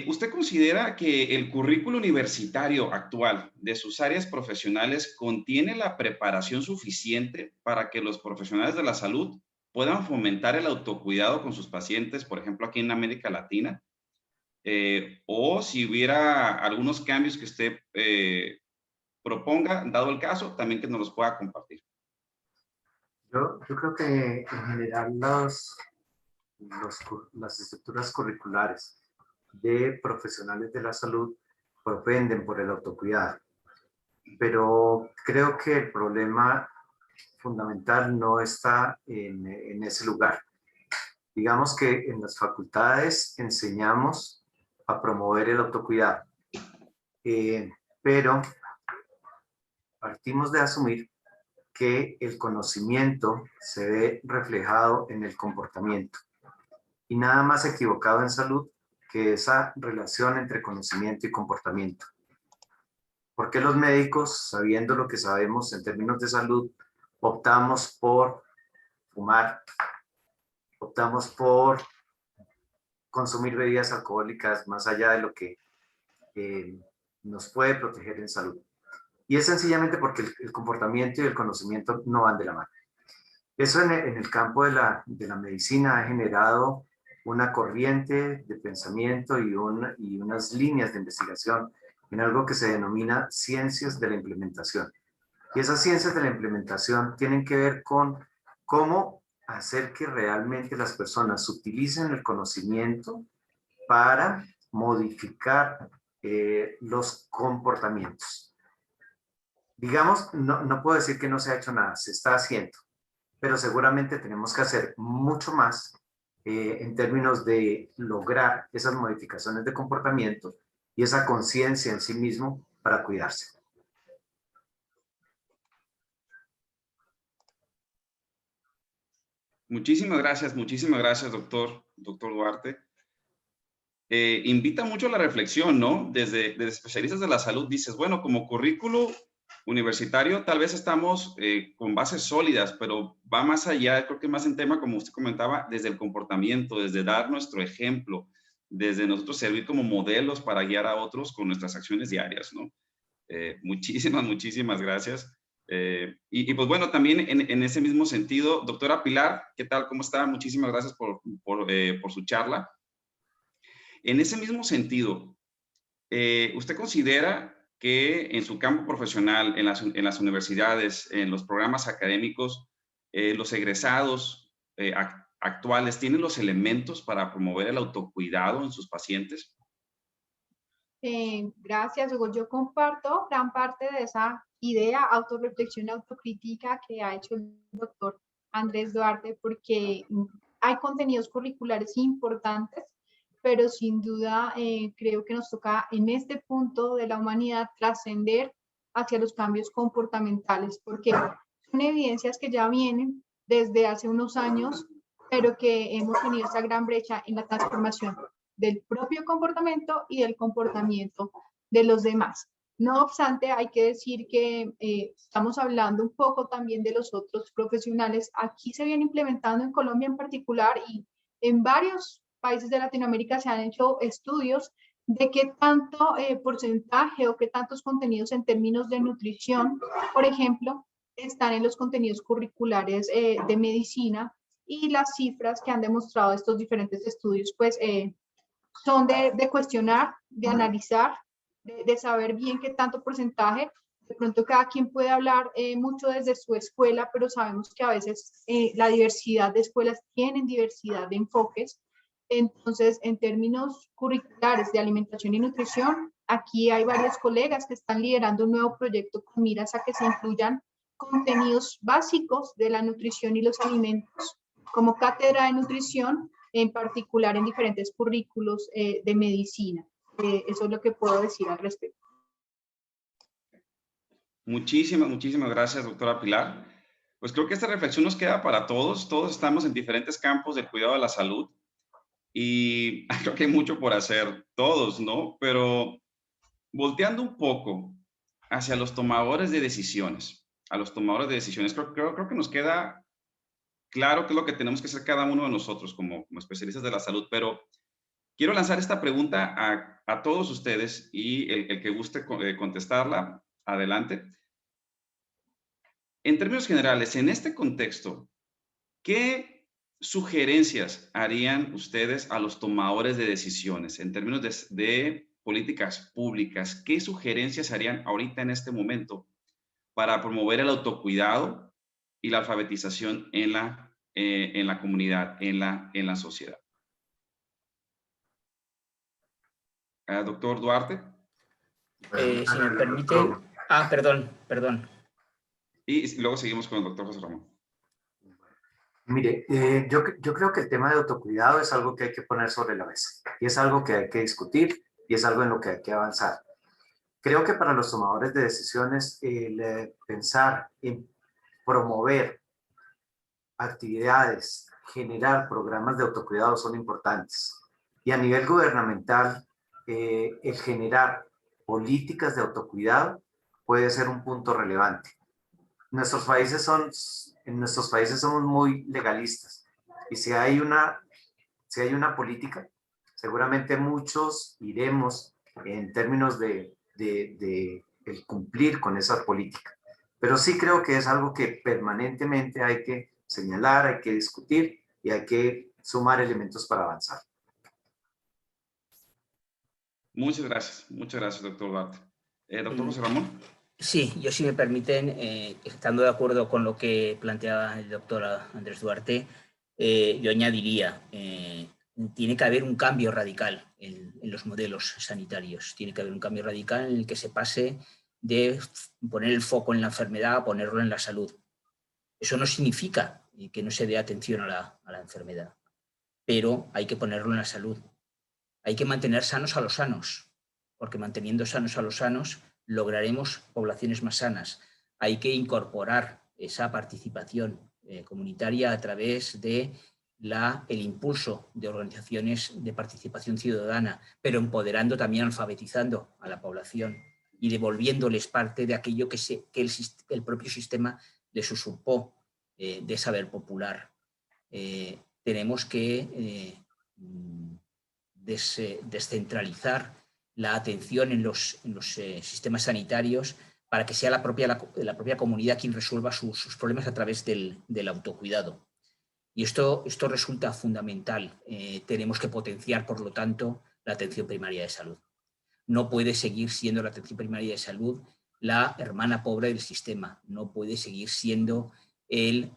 ¿usted considera que el currículo universitario actual de sus áreas profesionales contiene la preparación suficiente para que los profesionales de la salud puedan fomentar el autocuidado con sus pacientes, por ejemplo, aquí en América Latina? O si hubiera algunos cambios que usted proponga, dado el caso, también que nos los pueda compartir. Yo creo que en general las estructuras curriculares de profesionales de la salud propenden por el autocuidado, pero creo que el problema fundamental no está en ese lugar. Digamos que en las facultades enseñamos a promover el autocuidado, pero partimos de asumir que el conocimiento se ve reflejado en el comportamiento. Y nada más equivocado en salud que esa relación entre conocimiento y comportamiento. ¿Por qué los médicos, sabiendo lo que sabemos en términos de salud, optamos por fumar, optamos por consumir bebidas alcohólicas más allá de lo que nos puede proteger en salud? Y es sencillamente porque el comportamiento y el conocimiento no van de la mano. Eso en el campo de la medicina ha generado una corriente de pensamiento y unas líneas de investigación en algo que se denomina ciencias de la implementación. Y esas ciencias de la implementación tienen que ver con cómo hacer que realmente las personas utilicen el conocimiento para modificar los comportamientos. Digamos, no puedo decir que no se ha hecho nada, se está haciendo, pero seguramente tenemos que hacer mucho más en términos de lograr esas modificaciones de comportamiento y esa conciencia en sí mismo para cuidarse. Muchísimas gracias, doctor Duarte. Invita mucho a la reflexión, ¿no? Desde especialistas de la salud dices, bueno, como currículo universitario tal vez estamos con bases sólidas, pero va más allá, creo que más en tema, como usted comentaba, desde el comportamiento, desde dar nuestro ejemplo, desde nosotros servir como modelos para guiar a otros con nuestras acciones diarias, ¿no? Muchísimas gracias. Y pues bueno, también en ese mismo sentido, doctora Pilar, ¿qué tal? ¿Cómo está? Muchísimas gracias por su charla. En ese mismo sentido, ¿usted considera que en su campo profesional, en las universidades, en los programas académicos, los egresados actuales tienen los elementos para promover el autocuidado en sus pacientes? Gracias, Hugo. Yo comparto gran parte de esa idea, autorreflexión, autocrítica que ha hecho el doctor Andrés Duarte, porque hay contenidos curriculares importantes pero sin duda creo que nos toca en este punto de la humanidad trascender hacia los cambios comportamentales, porque son evidencias que ya vienen desde hace unos años, pero que hemos tenido esa gran brecha en la transformación del propio comportamiento y del comportamiento de los demás. No obstante, hay que decir que estamos hablando un poco también de los otros profesionales. Aquí se viene implementando en Colombia en particular y en varios países de Latinoamérica se han hecho estudios de qué tanto porcentaje o qué tantos contenidos en términos de nutrición, por ejemplo, están en los contenidos curriculares de medicina, y las cifras que han demostrado estos diferentes estudios pues son de cuestionar, de analizar, de saber bien qué tanto porcentaje. De pronto cada quien puede hablar mucho desde su escuela, pero sabemos que a veces la diversidad de escuelas tienen diversidad de enfoques. Entonces, en términos curriculares de alimentación y nutrición, aquí hay varios colegas que están liderando un nuevo proyecto con miras a que se incluyan contenidos básicos de la nutrición y los alimentos, como cátedra de nutrición, en particular en diferentes currículos de medicina. Eso es lo que puedo decir al respecto. Muchísimas gracias, doctora Pilar. Pues creo que esta reflexión nos queda para todos. Todos estamos en diferentes campos del cuidado de la salud y creo que hay mucho por hacer, todos, ¿no? Pero volteando un poco hacia los tomadores de decisiones, creo que nos queda claro qué es lo que tenemos que hacer cada uno de nosotros como especialistas de la salud, pero quiero lanzar esta pregunta a todos ustedes y el que guste contestarla, adelante. En términos generales, en este contexto, ¿qué sugerencias harían ustedes a los tomadores de decisiones en términos de políticas públicas? ¿Qué sugerencias harían ahorita en este momento para promover el autocuidado y la alfabetización en la comunidad, en la sociedad? Doctor Duarte. Si me permiten. Perdón. Y luego seguimos con el doctor José Ramón. Mire, yo creo que el tema de autocuidado es algo que hay que poner sobre la mesa y es algo que hay que discutir y es algo en lo que hay que avanzar. Creo que para los tomadores de decisiones, pensar en promover actividades, generar programas de autocuidado son importantes. Y a nivel gubernamental, el generar políticas de autocuidado puede ser un punto relevante. En nuestros países somos muy legalistas y si hay una política, seguramente muchos iremos en términos de el cumplir con esa política. Pero sí creo que es algo que permanentemente hay que señalar, hay que discutir y hay que sumar elementos para avanzar. Muchas gracias, doctor Duarte. Doctor José Ramón. Sí, yo si me permiten, estando de acuerdo con lo que planteaba el doctor Andrés Duarte, yo añadiría, tiene que haber un cambio radical en los modelos sanitarios, tiene que haber un cambio radical en el que se pase de poner el foco en la enfermedad a ponerlo en la salud. Eso no significa que no se dé atención a la enfermedad, pero hay que ponerlo en la salud. Hay que mantener sanos a los sanos, porque manteniendo sanos a los sanos lograremos poblaciones más sanas. Hay que incorporar esa participación comunitaria a través de el impulso de organizaciones de participación ciudadana, pero empoderando también, alfabetizando a la población y devolviéndoles parte de aquello que el propio sistema les usurpó de saber popular. Tenemos que descentralizar la atención en los sistemas sanitarios para que sea la propia comunidad quien resuelva sus problemas a través del autocuidado. Y esto resulta fundamental. Tenemos que potenciar, por lo tanto, la atención primaria de salud. No puede seguir siendo la atención primaria de salud la hermana pobre del sistema. No puede seguir siendo el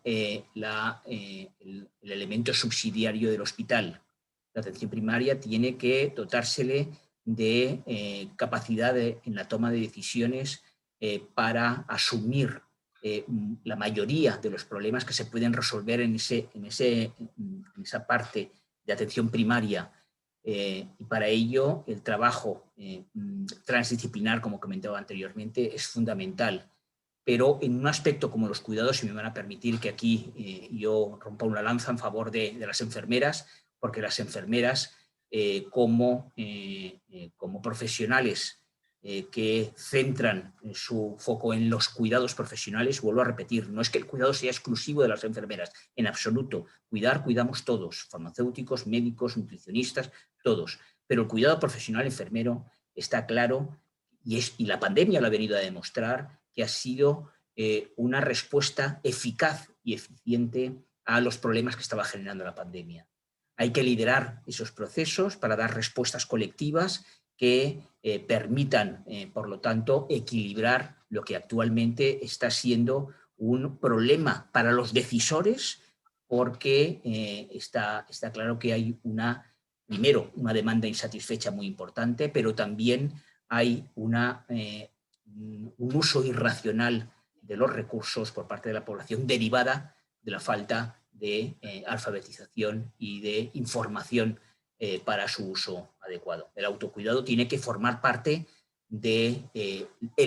elemento subsidiario del hospital. La atención primaria tiene que dotársele de capacidad en la toma de decisiones para asumir la mayoría de los problemas que se pueden resolver en esa parte de atención primaria Y para ello el trabajo transdisciplinar, como comentaba anteriormente, es fundamental. Pero en un aspecto como los cuidados, si me van a permitir que aquí yo rompa una lanza en favor de las enfermeras, porque las enfermeras como profesionales que centran su foco en los cuidados profesionales, vuelvo a repetir, no es que el cuidado sea exclusivo de las enfermeras, en absoluto. Cuidamos todos, farmacéuticos, médicos, nutricionistas, todos. Pero el cuidado profesional enfermero está claro, y la pandemia lo ha venido a demostrar, que ha sido una respuesta eficaz y eficiente a los problemas que estaba generando la pandemia. Hay que liderar esos procesos para dar respuestas colectivas que permitan, por lo tanto, equilibrar lo que actualmente está siendo un problema para los decisores, porque está claro que hay primero, una demanda insatisfecha muy importante, pero también hay un uso irracional de los recursos por parte de la población derivada de la falta de alfabetización y de información para su uso adecuado. El autocuidado tiene que formar parte del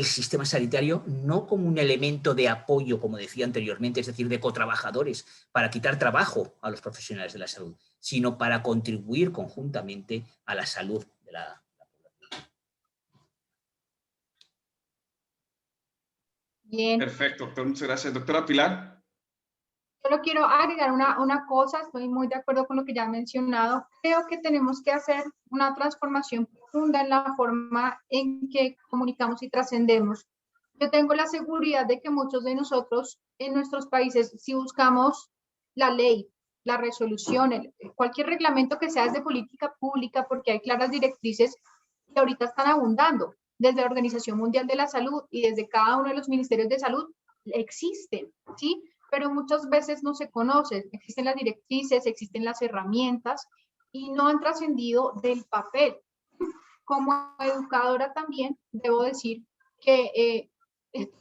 sistema sanitario, no como un elemento de apoyo, como decía anteriormente, es decir, de cotrabajadores, para quitar trabajo a los profesionales de la salud, sino para contribuir conjuntamente a la salud de la población. Bien. Perfecto, doctor, muchas gracias. Doctora Pilar. Solo quiero agregar una cosa, estoy muy de acuerdo con lo que ya ha mencionado. Creo que tenemos que hacer una transformación profunda en la forma en que comunicamos y trascendemos. Yo tengo la seguridad de que muchos de nosotros en nuestros países, si buscamos la ley, la resolución, cualquier reglamento que sea de política pública, porque hay claras directrices que ahorita están abundando, desde la Organización Mundial de la Salud y desde cada uno de los ministerios de salud, existen, ¿sí? Pero muchas veces no se conocen, existen las directrices, existen las herramientas y no han trascendido del papel. Como educadora también debo decir que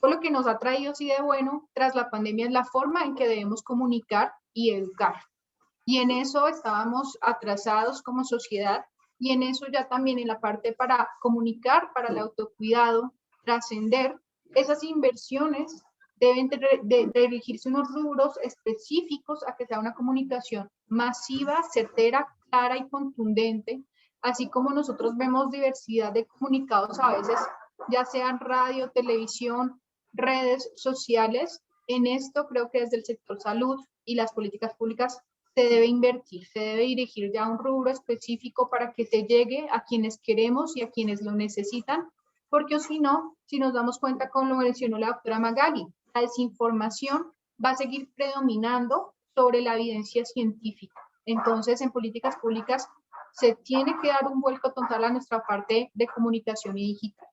todo lo que nos ha traído sí de bueno tras la pandemia es la forma en que debemos comunicar y educar. Y en eso estábamos atrasados como sociedad y en eso ya también en la parte para comunicar, para el autocuidado, trascender, esas inversiones deben de dirigirse unos rubros específicos a que sea una comunicación masiva, certera, clara y contundente, así como nosotros vemos diversidad de comunicados a veces, ya sean radio, televisión, redes sociales. En esto creo que desde el sector salud y las políticas públicas se debe invertir, se debe dirigir ya a un rubro específico para que se llegue a quienes queremos y a quienes lo necesitan, porque si no, si nos damos cuenta, como lo mencionó la doctora Magali, la desinformación va a seguir predominando sobre la evidencia científica. Entonces, en políticas públicas se tiene que dar un vuelco total a nuestra parte de comunicación y digital.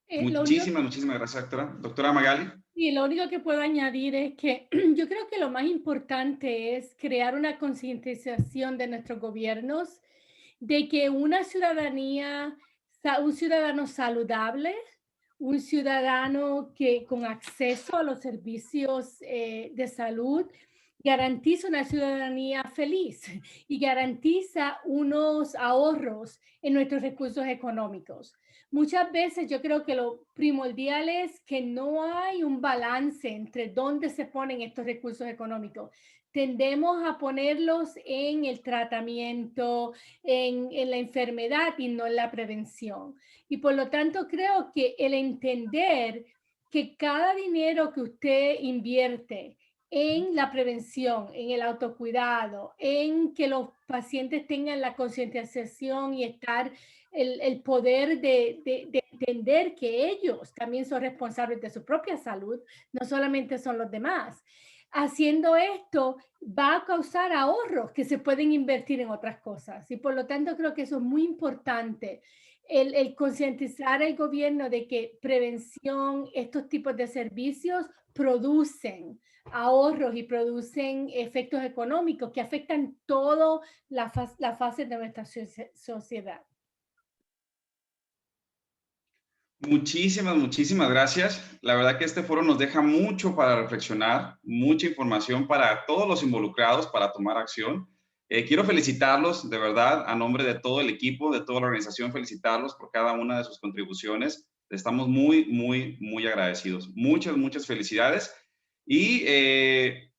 Muchísimas gracias, doctora. Doctora Magali. Y lo único que puedo añadir es que yo creo que lo más importante es crear una concientización de nuestros gobiernos de que una ciudadanía, un ciudadano saludable, un ciudadano que con acceso a los servicios de salud garantiza una ciudadanía feliz y garantiza unos ahorros en nuestros recursos económicos. Muchas veces yo creo que lo primordial es que no hay un balance entre dónde se ponen estos recursos económicos. Tendemos a ponerlos en el tratamiento, en la enfermedad y no en la prevención. Y por lo tanto creo que el entender que cada dinero que usted invierte en la prevención, en el autocuidado, en que los pacientes tengan la concientización y estar el poder de entender que ellos también son responsables de su propia salud, no solamente son los demás. Haciendo esto va a causar ahorros que se pueden invertir en otras cosas y por lo tanto creo que eso es muy importante. El concientizar al gobierno de que prevención, estos tipos de servicios producen ahorros y producen efectos económicos que afectan toda la fase de nuestra sociedad. Muchísimas gracias. La verdad que este foro nos deja mucho para reflexionar, mucha información para todos los involucrados para tomar acción. Quiero felicitarlos, de verdad, a nombre de todo el equipo, de toda la organización, felicitarlos por cada una de sus contribuciones. Estamos muy, muy, muy agradecidos. Muchas, muchas felicidades. Y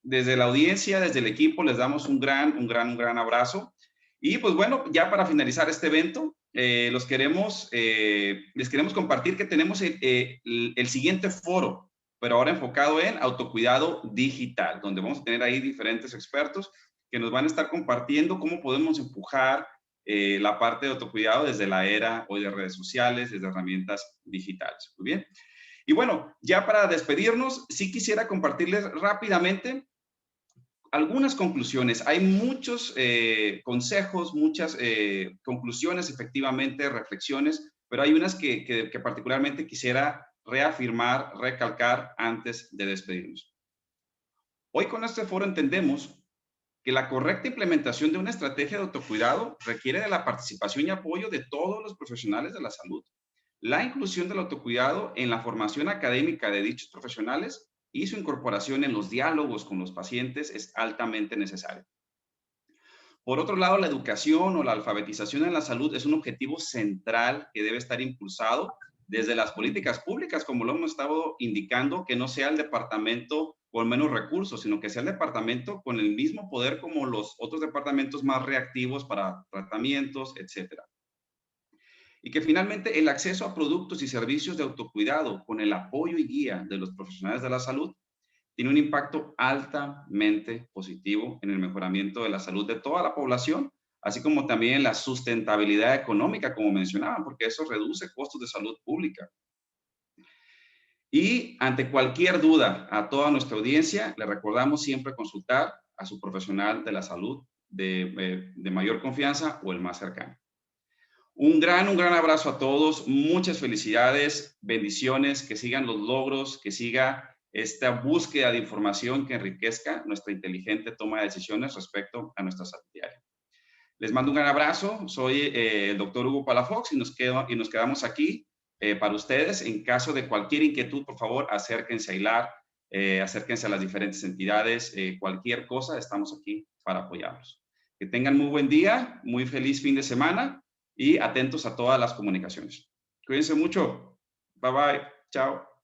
desde la audiencia, desde el equipo, les damos un gran abrazo. Y pues bueno, ya para finalizar este evento, les queremos compartir que tenemos el siguiente foro, pero ahora enfocado en autocuidado digital, donde vamos a tener ahí diferentes expertos que nos van a estar compartiendo cómo podemos empujar la parte de autocuidado desde la era hoy de redes sociales, desde herramientas digitales. Muy bien. Y bueno, ya para despedirnos, sí quisiera compartirles rápidamente algunas conclusiones. Hay muchos consejos, muchas conclusiones, efectivamente, reflexiones, pero hay unas que particularmente quisiera reafirmar, recalcar antes de despedirnos. Hoy con este foro entendemos que la correcta implementación de una estrategia de autocuidado requiere de la participación y apoyo de todos los profesionales de la salud. La inclusión del autocuidado en la formación académica de dichos profesionales y su incorporación en los diálogos con los pacientes es altamente necesaria. Por otro lado, la educación o la alfabetización en la salud es un objetivo central que debe estar impulsado desde las políticas públicas, como lo hemos estado indicando, que no sea el departamento con menos recursos, sino que sea el departamento con el mismo poder como los otros departamentos más reactivos para tratamientos, etcétera. Y que finalmente el acceso a productos y servicios de autocuidado con el apoyo y guía de los profesionales de la salud tiene un impacto altamente positivo en el mejoramiento de la salud de toda la población, así como también en la sustentabilidad económica, como mencionaban, porque eso reduce costos de salud pública. Y ante cualquier duda a toda nuestra audiencia, le recordamos siempre consultar a su profesional de la salud de mayor confianza o el más cercano. Un gran abrazo a todos, muchas felicidades, bendiciones, que sigan los logros, que siga esta búsqueda de información que enriquezca nuestra inteligente toma de decisiones respecto a nuestra salud diaria. Les mando un gran abrazo, soy el doctor Hugo Palafox y nos quedamos aquí para ustedes. En caso de cualquier inquietud, por favor, acérquense a Hilar, acérquense a las diferentes entidades, cualquier cosa, estamos aquí para apoyarlos. Que tengan muy buen día, muy feliz fin de semana y atentos a todas las comunicaciones. Cuídense mucho. Bye bye. Chao.